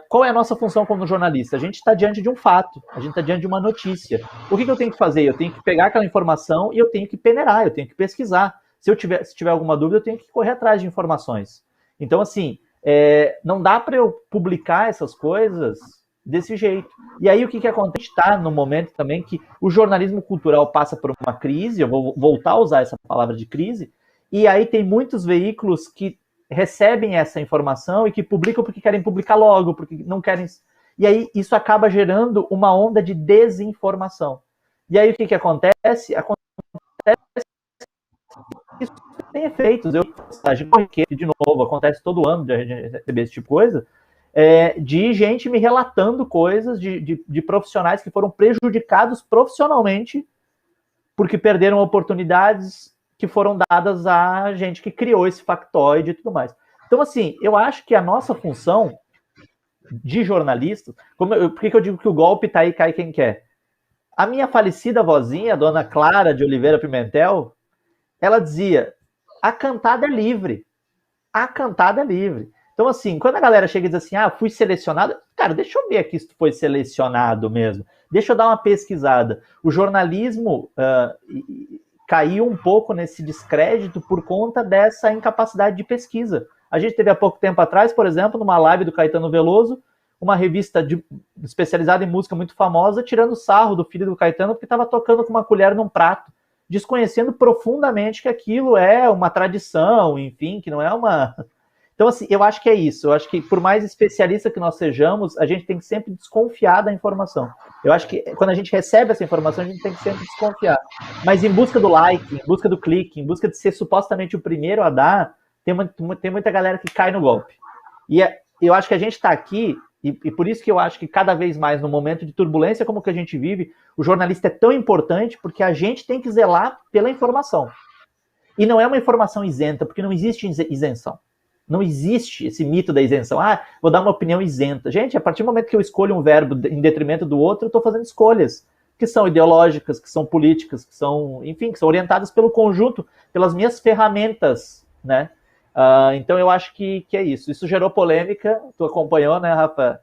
Qual é a nossa função como jornalista? A gente está diante de um fato, a gente está diante de uma notícia. O que eu tenho que fazer? Eu tenho que pegar aquela informação e eu tenho que peneirar, eu tenho que pesquisar. Se tiver alguma dúvida, eu tenho que correr atrás de informações. Então, assim, não dá para eu publicar essas coisas desse jeito. E aí o que acontece? Está no momento também que o jornalismo cultural passa por uma crise, eu vou voltar a usar essa palavra de crise, e aí tem muitos veículos que recebem essa informação e que publicam porque querem publicar logo, porque não querem... E aí isso acaba gerando uma onda de desinformação. E aí o que acontece? Acontece tem efeitos. Eu postagem corriqueira, de novo, acontece todo ano de a gente receber esse tipo de coisa, de gente me relatando coisas de profissionais que foram prejudicados profissionalmente porque perderam oportunidades que foram dadas a gente que criou esse factoide e tudo mais. Então, assim, eu acho que a nossa função de jornalista, por que eu digo que o golpe tá aí, cai quem quer? A minha falecida vozinha, a dona Clara de Oliveira Pimentel, ela dizia, a cantada é livre. A cantada é livre. Então, assim, quando a galera chega e diz assim, fui selecionado, cara, deixa eu ver aqui se tu foi selecionado mesmo. Deixa eu dar uma pesquisada. O jornalismo caiu um pouco nesse descrédito por conta dessa incapacidade de pesquisa. A gente teve há pouco tempo atrás, por exemplo, numa live do Caetano Veloso, uma revista especializada em música muito famosa, tirando sarro do filho do Caetano porque estava tocando com uma colher num prato, desconhecendo profundamente que aquilo é uma tradição, enfim, que não é uma... Então, assim, eu acho que é isso. Eu acho que, por mais especialista que nós sejamos, a gente tem que sempre desconfiar da informação. Eu acho que, quando a gente recebe essa informação, a gente tem que sempre desconfiar. Mas em busca do like, em busca do clique, em busca de ser supostamente o primeiro a dar, tem muita galera que cai no golpe. E eu acho que a gente está aqui, e por isso que eu acho que cada vez mais, no momento de turbulência como que a gente vive, o jornalista é tão importante porque a gente tem que zelar pela informação. E não é uma informação isenta, porque não existe isenção. Não existe esse mito da isenção. Vou dar uma opinião isenta. Gente, a partir do momento que eu escolho um verbo em detrimento do outro, eu estou fazendo escolhas que são ideológicas, que são políticas, que são, enfim, que são orientadas pelo conjunto, pelas minhas ferramentas, né? Então eu acho que é isso. Isso gerou polêmica. Tu acompanhou, né, Rafa?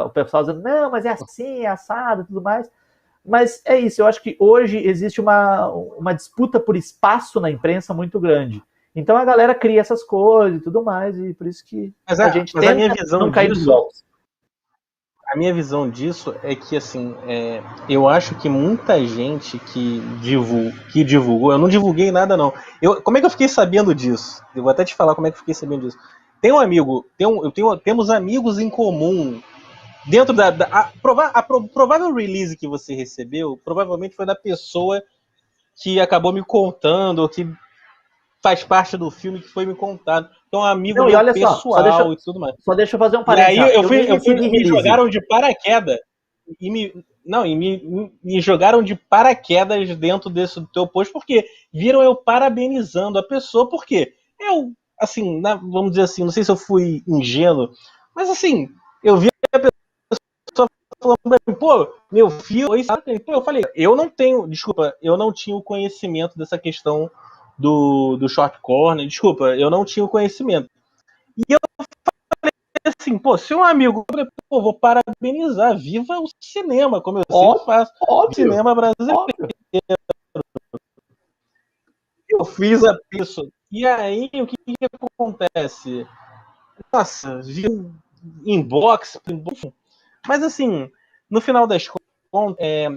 O pessoal dizendo, não, mas é assim, é assado e tudo mais. Mas é isso. Eu acho que hoje existe uma disputa por espaço na imprensa muito grande. Então a galera cria essas coisas e tudo mais, e por isso que a gente tenta a minha visão não cair nos golpes. A minha visão disso é que, assim, eu acho que muita gente que divulgou, eu não divulguei nada, não. Como é que eu fiquei sabendo disso? Eu vou até te falar como é que eu fiquei sabendo disso. Tem um amigo, temos amigos em comum. Dentro a provável release que você recebeu, provavelmente foi da pessoa que acabou me contando, ou que faz parte do filme que foi me contado. Então, amigo meu pessoal e tudo mais. Só deixa eu fazer um parênteses. E aí me jogaram de paraquedas. Me jogaram de paraquedas dentro desse teu post, porque viram eu parabenizando a pessoa, porque eu, assim, vamos dizer assim, não sei se eu fui ingênuo, mas assim, eu vi a pessoa falando pra mim, pô, meu filho, eu falei, eu não tinha o conhecimento dessa questão do short corner, desculpa, eu não tinha o conhecimento. E eu falei assim, pô, se um amigo, vou parabenizar, viva o cinema, como eu sempre faço, o cinema brasileiro. Eu fiz a isso. E aí, o que acontece? Nossa, vi inbox, mas assim, no final das contas,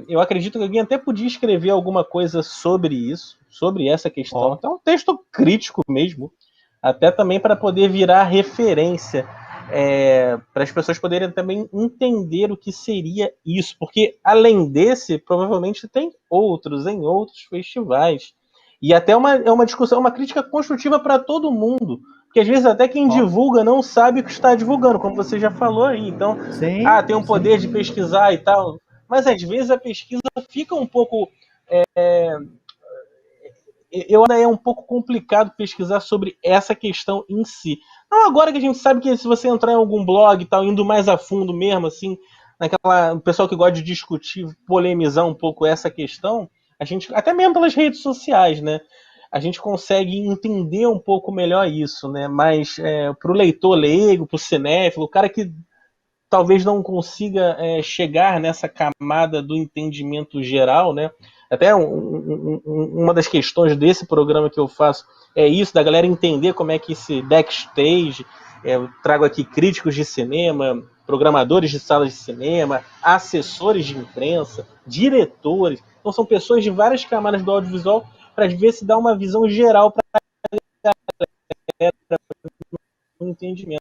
eu acredito que alguém até podia escrever alguma coisa sobre isso, sobre essa questão, até um texto crítico mesmo, até também para poder virar referência, para as pessoas poderem também entender o que seria isso, porque além desse, provavelmente tem outros em outros festivais. E até uma discussão, uma crítica construtiva para todo mundo, porque às vezes até quem divulga não sabe o que está divulgando, como você já falou aí. Então, tem um poder de pesquisar e tal, mas às vezes a pesquisa fica um pouco... ainda é um pouco complicado pesquisar sobre essa questão em si. Não, agora que a gente sabe que se você entrar em algum blog e tal, indo mais a fundo mesmo, assim, o pessoal que gosta de discutir, polemizar um pouco essa questão, a gente, até mesmo pelas redes sociais, né? A gente consegue entender um pouco melhor isso, né? Mas para o leitor leigo, para o cinéfilo, o cara que talvez não consiga chegar nessa camada do entendimento geral, né? Até uma das questões desse programa que eu faço é isso, da galera entender como é que esse backstage, eu trago aqui críticos de cinema, programadores de salas de cinema, assessores de imprensa, diretores, então são pessoas de várias camadas do audiovisual para ver se dá uma visão geral para o entendimento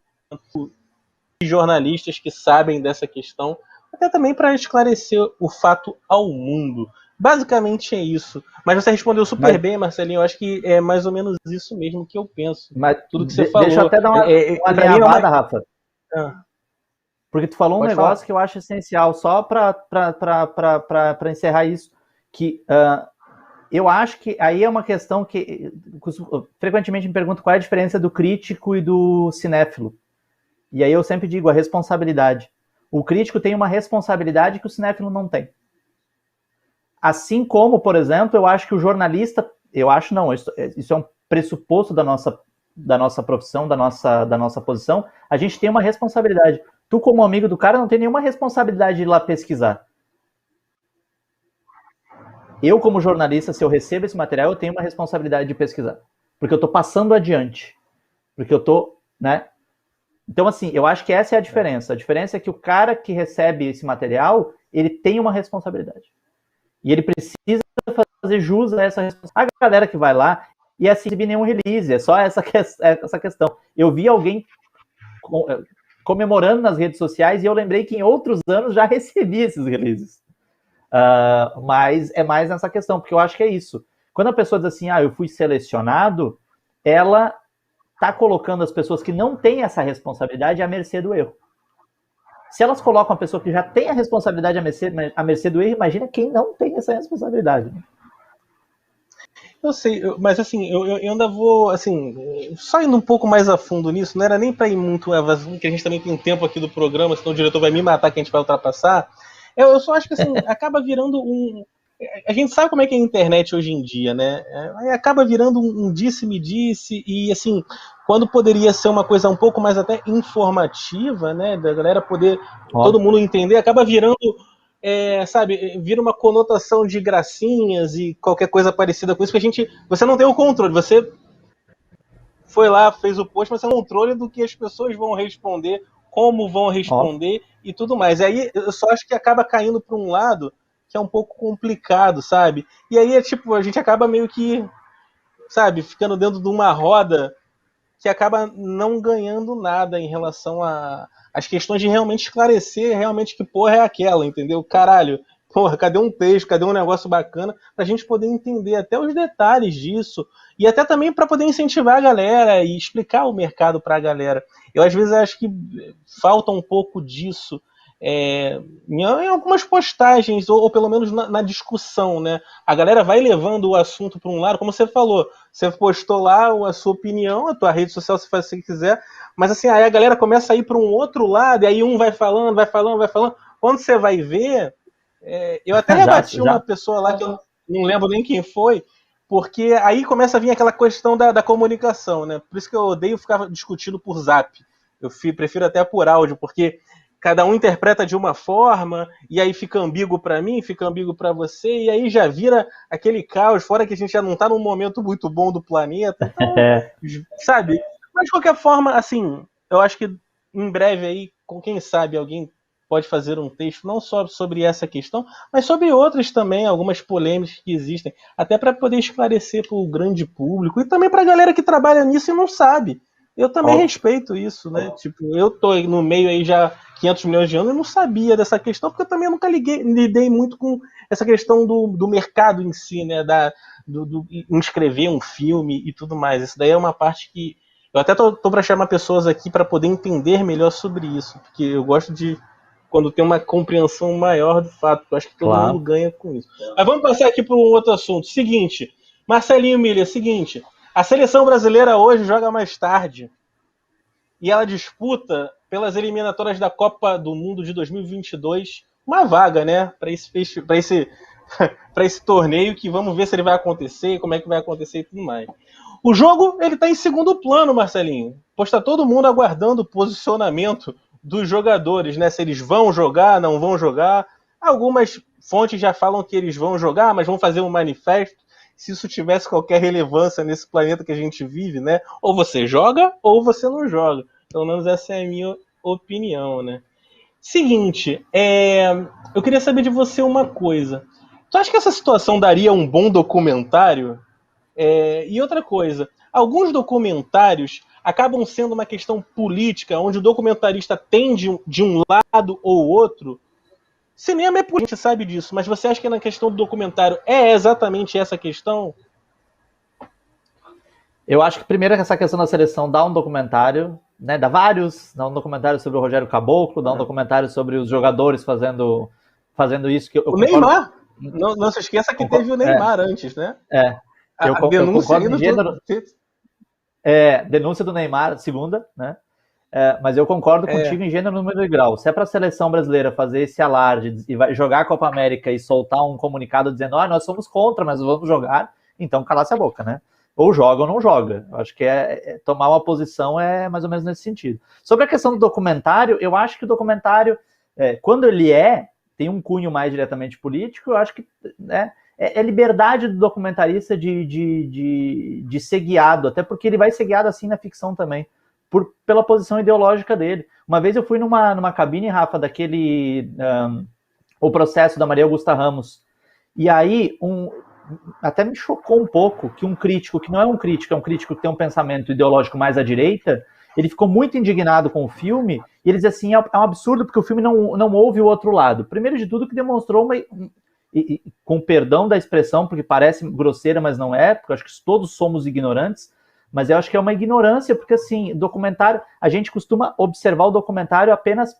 de jornalistas que sabem dessa questão, até também para esclarecer o fato ao mundo. Basicamente é isso. Mas você respondeu super bem, Marcelinho. Eu acho que é mais ou menos isso mesmo que eu penso. Mas tudo que você falou. Deixa eu até dar uma alinhavada, Rafa. Porque tu falou um negócio que eu acho essencial, só para encerrar isso, que eu acho que aí é uma questão que frequentemente me pergunto qual é a diferença do crítico e do cinéfilo. E aí eu sempre digo a responsabilidade. O crítico tem uma responsabilidade que o cinéfilo não tem. Assim como, por exemplo, eu acho que o jornalista, eu acho não, isso é um pressuposto da nossa profissão, da nossa posição, a gente tem uma responsabilidade. Tu, como amigo do cara, não tem nenhuma responsabilidade de ir lá pesquisar. Eu, como jornalista, se eu recebo esse material, eu tenho uma responsabilidade de pesquisar. Porque eu estou passando adiante. Porque eu estou, né? Então, assim, eu acho que essa é a diferença. A diferença é que o cara que recebe esse material, ele tem uma responsabilidade. E ele precisa fazer jus a essa responsabilidade. A galera que vai lá, e assim, não nenhum release, é só essa questão. Eu vi alguém comemorando nas redes sociais e eu lembrei que em outros anos já recebi esses releases. Mas é mais nessa questão, porque eu acho que é isso. Quando a pessoa diz assim, eu fui selecionado, ela está colocando as pessoas que não têm essa responsabilidade à mercê do erro. Se elas colocam a pessoa que já tem a responsabilidade à mercê do erro, imagina quem não tem essa responsabilidade. Eu sei, mas assim, eu ainda vou, assim, só indo um pouco mais a fundo nisso, não era nem para ir muito, que a gente também tem tempo aqui do programa, senão o diretor vai me matar que a gente vai ultrapassar. Eu só acho que, assim, acaba virando a gente sabe como é que é a internet hoje em dia, né? Acaba virando um disse-me-disse e, assim, quando poderia ser uma coisa um pouco mais até informativa, né? Da galera poder, todo mundo entender, acaba virando, sabe, vira uma conotação de gracinhas e qualquer coisa parecida com isso, que você não tem o controle, você foi lá, fez o post, mas você não tem o controle do que as pessoas vão responder, como vão responder e tudo mais. E aí eu só acho que acaba caindo para um lado que é um pouco complicado, sabe? E aí a gente acaba meio que, sabe, ficando dentro de uma roda que acaba não ganhando nada em relação às questões de realmente esclarecer realmente que porra é aquela, entendeu? Caralho, porra, cadê um texto, cadê um negócio bacana pra gente poder entender até os detalhes disso e até também para poder incentivar a galera e explicar o mercado pra galera. Eu às vezes acho que falta um pouco disso em algumas postagens, ou pelo menos na discussão, né? A galera vai levando o assunto para um lado, como você falou, você postou lá a sua opinião, a tua rede social, você faz o que você quiser, mas assim, aí a galera começa a ir para um outro lado, e aí um vai falando, quando você vai ver, eu até rebati uma pessoa lá, que eu não lembro nem quem foi, porque aí começa a vir aquela questão da comunicação, né? Por isso que eu odeio ficar discutindo por zap. Eu prefiro até por áudio, porque cada um interpreta de uma forma, e aí fica ambíguo para mim, fica ambíguo para você, e aí já vira aquele caos, fora que a gente já não tá num momento muito bom do planeta, então, sabe? Mas de qualquer forma, assim, eu acho que em breve aí, com quem sabe, alguém pode fazer um texto não só sobre essa questão, mas sobre outras também, algumas polêmicas que existem, até para poder esclarecer para o grande público, e também para a galera que trabalha nisso e não sabe. Eu também respeito isso, né? Tipo, eu tô no meio aí já 500 milhões de anos e não sabia dessa questão, porque eu também nunca lidei muito com essa questão do mercado em si, né? Do inscrever um filme e tudo mais. Isso daí é uma parte que eu até tô para chamar pessoas aqui para poder entender melhor sobre isso, porque eu gosto de quando tem uma compreensão maior do fato. Eu acho que todo mundo ganha com isso. Mas vamos passar aqui para um outro assunto. Seguinte, Marcelinho Miller, seguinte, a seleção brasileira hoje joga mais tarde e ela disputa pelas eliminatórias da Copa do Mundo de 2022 uma vaga, né, para esse torneio, que vamos ver se ele vai acontecer, como é que vai acontecer e tudo mais. O jogo ele está em segundo plano, Marcelinho, pois está todo mundo aguardando o posicionamento dos jogadores, né, se eles vão jogar, não vão jogar. Algumas fontes já falam que eles vão jogar, mas vão fazer um manifesto. Se isso tivesse qualquer relevância nesse planeta que a gente vive, né? Ou você joga ou você não joga. Pelo menos essa é a minha opinião, né? Seguinte, eu queria saber de você uma coisa. Tu acha que essa situação daria um bom documentário? E outra coisa, alguns documentários acabam sendo uma questão política, onde o documentarista tende de um lado ou outro. Cinema é política, a gente sabe disso, mas você acha que na questão do documentário é exatamente essa questão? Eu acho que primeiro essa questão da seleção dá um documentário, né? Dá um documentário sobre o Rogério Caboclo, dá um documentário sobre os jogadores fazendo isso que eu O concordo. Neymar? Não se esqueça que teve o Neymar antes, né? Eu denúncia concordo em gênero. Denúncia do Neymar, segunda, né? Mas eu concordo contigo em gênero, número e grau. Se é para a seleção brasileira fazer esse alarde e vai jogar a Copa América e soltar um comunicado dizendo nós somos contra, mas vamos jogar, então calasse a boca, né? Ou joga ou não joga. Eu acho que tomar uma posição é mais ou menos nesse sentido. Sobre a questão do documentário, eu acho que o documentário, quando ele tem um cunho mais diretamente político, eu acho que é liberdade do documentarista de ser guiado, até porque ele vai ser guiado assim na ficção também, pela posição ideológica dele. Uma vez eu fui numa cabine, Rafa, daquele O Processo da Maria Augusta Ramos, e aí até me chocou um pouco que um crítico, que não é um crítico, é um crítico que tem um pensamento ideológico mais à direita, ele ficou muito indignado com o filme, e ele diz assim, é um absurdo porque o filme não ouve o outro lado. Primeiro de tudo que demonstrou com perdão da expressão, porque parece grosseira, mas não é, porque eu acho que todos somos ignorantes, mas eu acho que é uma ignorância, porque assim, documentário, a gente costuma observar o documentário apenas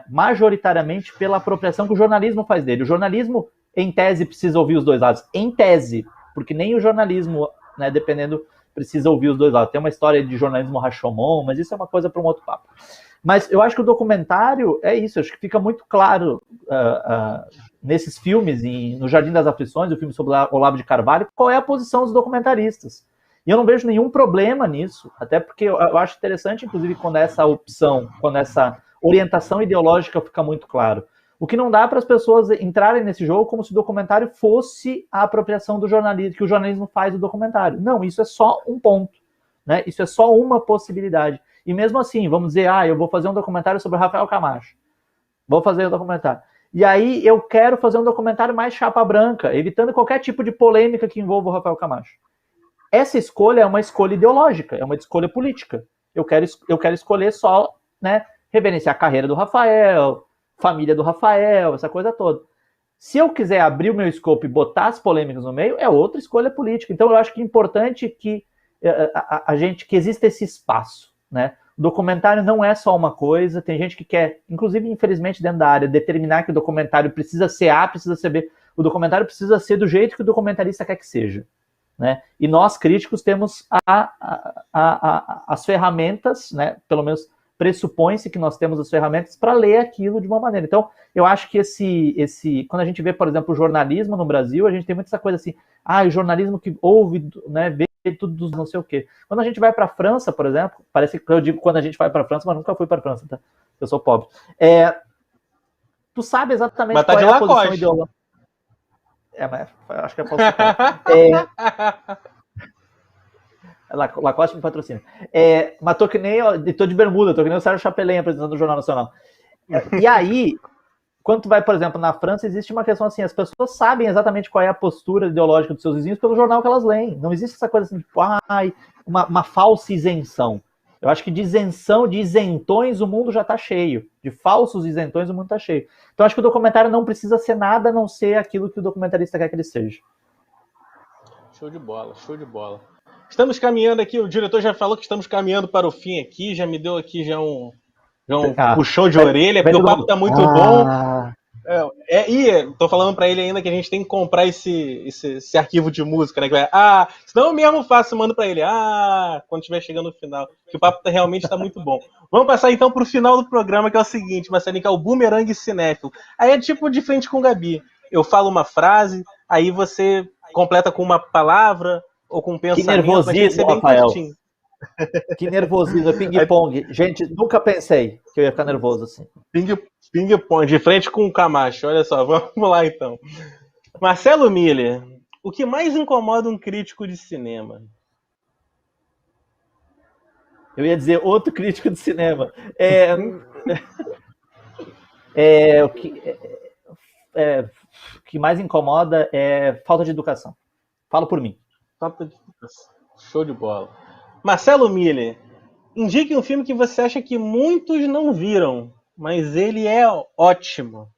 majoritariamente pela apropriação que o jornalismo faz dele. O jornalismo, em tese, precisa ouvir os dois lados. Em tese, porque nem o jornalismo, né, dependendo, precisa ouvir os dois lados. Tem uma história de jornalismo Rashomon, mas isso é uma coisa para um outro papo. Mas eu acho que o documentário é isso, acho que fica muito claro nesses filmes, no Jardim das Aflições, o filme sobre Olavo de Carvalho, qual é a posição dos documentaristas. E eu não vejo nenhum problema nisso, até porque eu acho interessante, inclusive, quando essa orientação ideológica fica muito claro. O que não dá para as pessoas entrarem nesse jogo como se o documentário fosse a apropriação do jornalismo, que o jornalismo faz do documentário. Não, isso é só um ponto, né? Isso é só uma possibilidade. E mesmo assim, vamos dizer, eu vou fazer um documentário sobre Rafael Camacho. Vou fazer um documentário. E aí eu quero fazer um documentário mais chapa branca, evitando qualquer tipo de polêmica que envolva o Rafael Camacho. Essa escolha é uma escolha ideológica, é uma escolha política. Eu quero escolher só, né, reverenciar a carreira do Rafael, família do Rafael, essa coisa toda. Se eu quiser abrir o meu escopo e botar as polêmicas no meio, é outra escolha política. Então eu acho que é importante que que exista esse espaço, né? O documentário não é só uma coisa, tem gente que quer, inclusive, infelizmente, dentro da área, determinar que o documentário precisa ser A, precisa ser B. O documentário precisa ser do jeito que o documentarista quer que seja, né? E nós, críticos, temos as ferramentas, né? Pelo menos pressupõe-se que nós temos as ferramentas para ler aquilo de uma maneira. Então, eu acho que quando a gente vê, por exemplo, o jornalismo no Brasil, a gente tem muito essa coisa assim, o jornalismo que ouve, né, vê tudo dos não sei o quê. Quando a gente vai para a França, por exemplo, parece que eu digo quando a gente vai para a França, mas nunca fui para a França, tá? Eu sou pobre. Tu sabe exatamente qual é a posição ideológica. Mas acho que é falsificado. Lacoste me patrocina. Mas tô que nem, tô de bermuda, tô que nem o Sérgio Chapelin apresentando o Jornal Nacional. E aí, quando tu vai, por exemplo, na França, existe uma questão assim, as pessoas sabem exatamente qual é a postura ideológica dos seus vizinhos pelo jornal que elas leem. Não existe essa coisa assim, tipo, uma falsa isenção. Eu acho que de isenção, de isentões, o mundo já está cheio. De falsos isentões, o mundo está cheio. Então, acho que o documentário não precisa ser nada a não ser aquilo que o documentarista quer que ele seja. Show de bola, show de bola. Estamos caminhando aqui, o diretor já falou que estamos caminhando para o fim aqui, já me deu aqui um puxão de orelha, porque o papo tá muito bom. Tô falando para ele ainda que a gente tem que comprar esse arquivo de música, né? Senão eu mesmo faço, mando para ele. Quando estiver chegando no final. Que o papo realmente tá muito bom. Vamos passar então pro final do programa, que é o seguinte, Marcelinho, que é o Boomerang Cinéfilo. Aí é tipo de frente com o Gabi. Eu falo uma frase, aí você completa com uma palavra ou com um pensamento. Que nervosismo, Rafael. Que nervosismo, ping-pong. Gente, nunca pensei que eu ia ficar nervoso assim. Ping-pong, de frente com o Camacho. Olha só, vamos lá então. Marcelo Miller, o que mais incomoda um crítico de cinema? Eu ia dizer outro crítico de cinema. O que mais incomoda é falta de educação. Falo por mim. Falta de educação. Show de bola. Marcelo Miller, indique um filme que você acha que muitos não viram, mas ele é ótimo.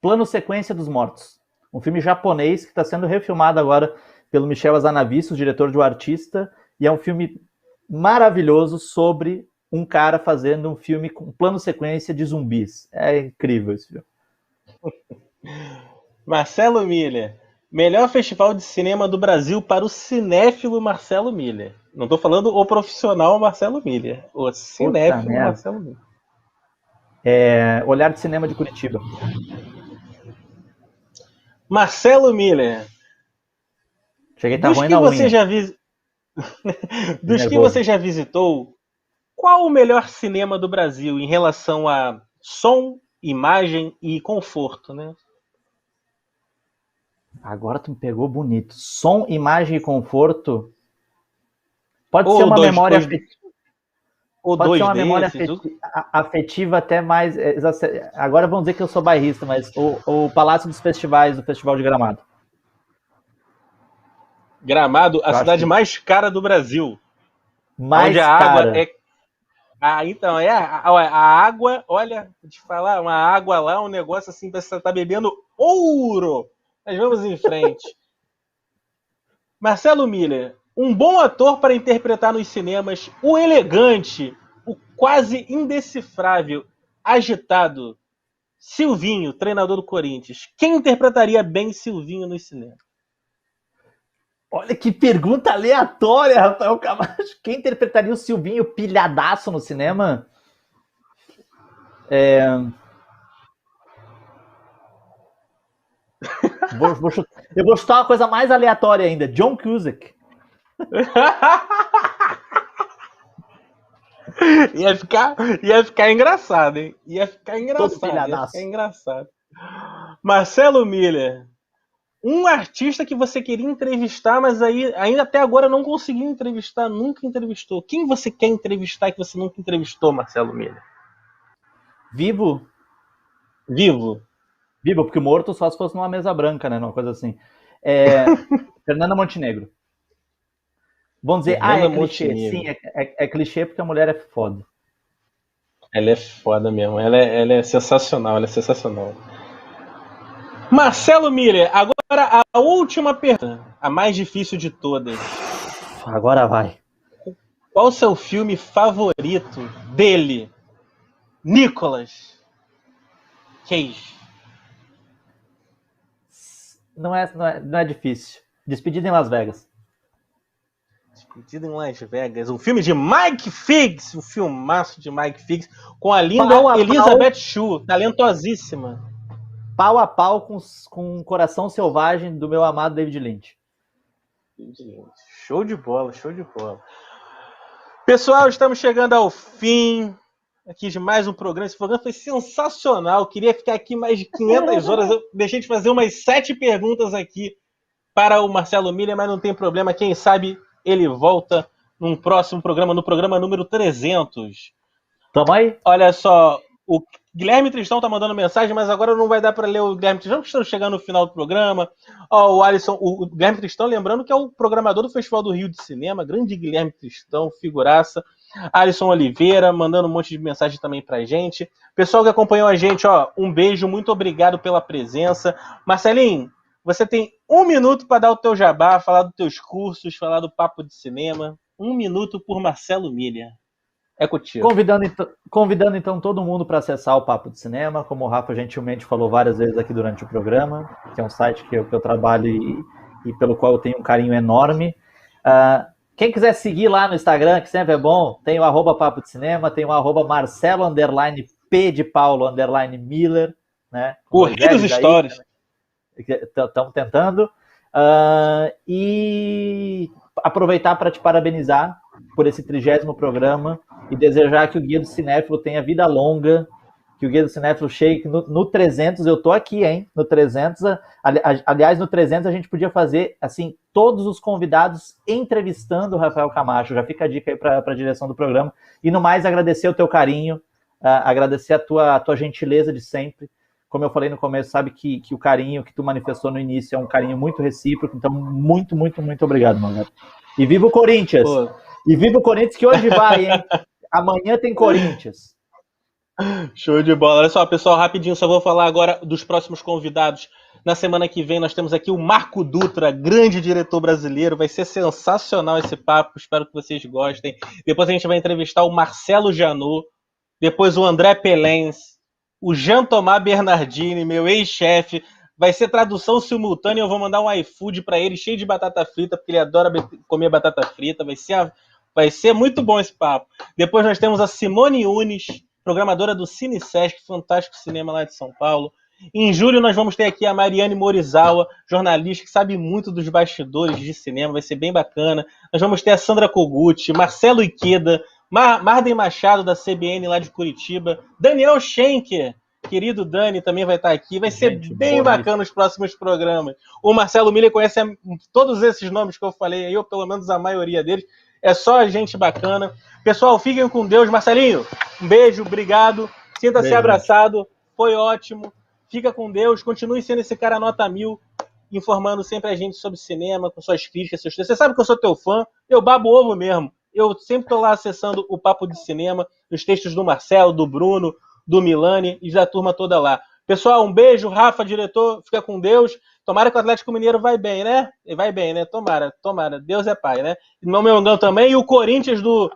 Plano Sequência dos Mortos. Um filme japonês que está sendo refilmado agora pelo Michel Hazanavicius, diretor de O Artista, e é um filme maravilhoso sobre um cara fazendo um filme com plano sequência de zumbis. É incrível esse filme. Marcelo Miller. Melhor festival de cinema do Brasil para o cinéfilo Marcelo Miller. Não estou falando o profissional Marcelo Miller. O cinéfilo Marcelo Miller. Olhar de Cinema de Curitiba. Marcelo Miller. Cheguei, tá ruim na unha. Dos que você já visitou, qual o melhor cinema do Brasil em relação a som, imagem e conforto, né? Agora tu me pegou bonito. Som, imagem e conforto. Pode ser uma memória afetiva. Pode ser uma memória afetiva até mais. Agora vamos dizer que eu sou bairrista, mas o Palácio dos Festivais, do Festival de Gramado. Gramado, a cidade mais cara do Brasil. Mais onde a cara. Água é. Então, a água, olha, vou te falar, uma água lá, um negócio assim, parece que você tá bebendo ouro. Mas vamos em frente. Marcelo Miller, um bom ator para interpretar nos cinemas, o elegante, o quase indecifrável, agitado, Silvinho, treinador do Corinthians. Quem interpretaria bem Silvinho nos cinemas? Olha que pergunta aleatória, Rafael Camacho. Quem interpretaria o Silvinho pilhadaço no cinema? Eu vou chutar uma coisa mais aleatória ainda. John Cusack. Ia ficar engraçado, hein? Ia ficar engraçado. Marcelo Miller. Um artista que você queria entrevistar, mas ainda até agora não conseguiu entrevistar, nunca entrevistou. Quem você quer entrevistar que você nunca entrevistou, Marcelo Miller? Vivo, porque morto só se fosse numa mesa branca, né? Uma coisa assim. Fernanda Montenegro. Vamos dizer, é clichê. Sim, é clichê porque a mulher é foda. Ela é foda mesmo. Ela é sensacional, Marcelo Miller, agora a última pergunta, a mais difícil de todas. Agora vai. Qual o seu filme favorito dele? Nicolas Cage. Não é difícil. Despedida em Las Vegas. Despedida em Las Vegas. Um filme de Mike Figgis. Um filmaço de Mike Figgis. Com a linda Elizabeth Shue. Talentosíssima. Pau a pau com o Coração Selvagem do meu amado David Lynch. Show de bola. Pessoal, estamos chegando ao fim aqui de mais um programa. Esse programa foi sensacional. Eu queria ficar aqui mais de 500 horas. Eu deixei de fazer umas 7 perguntas aqui para o Marcelo Miller, mas não tem problema. Quem sabe ele volta num próximo programa, no programa número 300. Tamo aí. Olha só, o Guilherme Tristão tá mandando mensagem, mas agora não vai dar para ler o Guilherme Tristão, que estamos chegando no final do programa. O Alisson, o Guilherme Tristão, lembrando que é o programador do Festival do Rio de Cinema, grande Guilherme Tristão, figuraça. Alisson Oliveira, mandando um monte de mensagem também pra gente. Pessoal que acompanhou a gente, um beijo, muito obrigado pela presença. Marcelinho, você tem 1 minuto para dar o teu jabá, falar dos teus cursos, falar do Papo de Cinema. 1 minuto por Marcelo Miller. É contigo. Convidando então todo mundo para acessar o Papo de Cinema, como o Rafa gentilmente falou várias vezes aqui durante o programa, que é um site que eu trabalho e pelo qual eu tenho um carinho enorme. Quem quiser seguir lá no Instagram, que sempre é bom, tem o @Papo de Cinema, tem o @Marcelo_P de Paulo _Miller, né? Corridos Stories. Estamos tentando. E aproveitar para te parabenizar por esse 30º programa e desejar que o Guia do Cinéfilo tenha vida longa, que o Guia do Cinéfilo chegue no 300. Eu tô aqui, hein? No 300. Aliás, no 300 a gente podia fazer, assim, todos os convidados entrevistando o Rafael Camacho. Já fica a dica aí para a direção do programa. E no mais, agradecer o teu carinho, agradecer a tua gentileza de sempre. Como eu falei no começo, sabe que o carinho que tu manifestou no início é um carinho muito recíproco. Então, muito, muito, muito obrigado, meu gato. E viva o Corinthians! Pô. E viva o Corinthians, que hoje vai, hein? Amanhã tem Corinthians. Show de bola. Olha só, pessoal, rapidinho, só vou falar agora dos próximos convidados. Na semana que vem nós temos aqui o Marco Dutra, grande diretor brasileiro. Vai ser sensacional esse papo, espero que vocês gostem. Depois a gente vai entrevistar o Marcelo Janot, depois o André Pelens, o Jean Tomás Bernardini, meu ex-chefe. Vai ser tradução simultânea, eu vou mandar um iFood para ele cheio de batata frita, porque ele adora comer batata frita. Vai ser muito bom esse papo. Depois nós temos a Simone Yunes, programadora do Cine Sesc, fantástico cinema lá de São Paulo. Em julho nós vamos ter aqui a Mariane Morizawa, jornalista que sabe muito dos bastidores de cinema, vai ser bem bacana. Nós vamos ter a Sandra Kogut, Marcelo Ikeda, Marden Machado da CBN lá de Curitiba, Daniel Schenker, querido Dani, também vai estar aqui. Vai ser bem bacana os próximos programas. O Marcelo Miller conhece todos esses nomes que eu falei aí, ou pelo menos a maioria deles. É só gente bacana. Pessoal, fiquem com Deus. Marcelinho, um beijo, obrigado. Sinta-se abraçado. Foi ótimo. Fica com Deus. Continue sendo esse cara nota 1000, informando sempre a gente sobre cinema, com suas críticas, seus textos. Você sabe que eu sou teu fã. Eu babo ovo mesmo. Eu sempre estou lá acessando o Papo de Cinema, os textos do Marcelo, do Bruno, do Milani e da turma toda lá. Pessoal, um beijo. Rafa, diretor, fica com Deus. Tomara que o Atlético Mineiro vai bem, né? Vai bem, né? Tomara. Deus é pai, né? E meu Mengão também. E o Corinthians do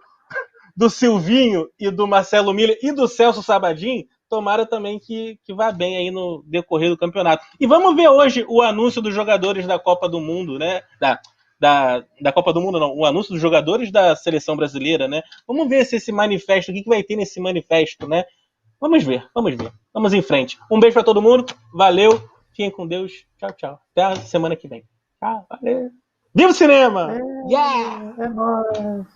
Silvinho e do Marcelo Miller e do Celso Sabadin, tomara também que vá bem aí no decorrer do campeonato. E vamos ver hoje o anúncio dos jogadores da Copa do Mundo, né? Da Copa do Mundo, não. O anúncio dos jogadores da seleção brasileira, né? Vamos ver se esse manifesto, o que vai ter nesse manifesto, né? Vamos ver. Vamos em frente. Um beijo para todo mundo. Valeu. Fiquem com Deus. Tchau, tchau. Até a semana que vem. Tchau. Valeu. Viva o cinema! Yeah! É nóis!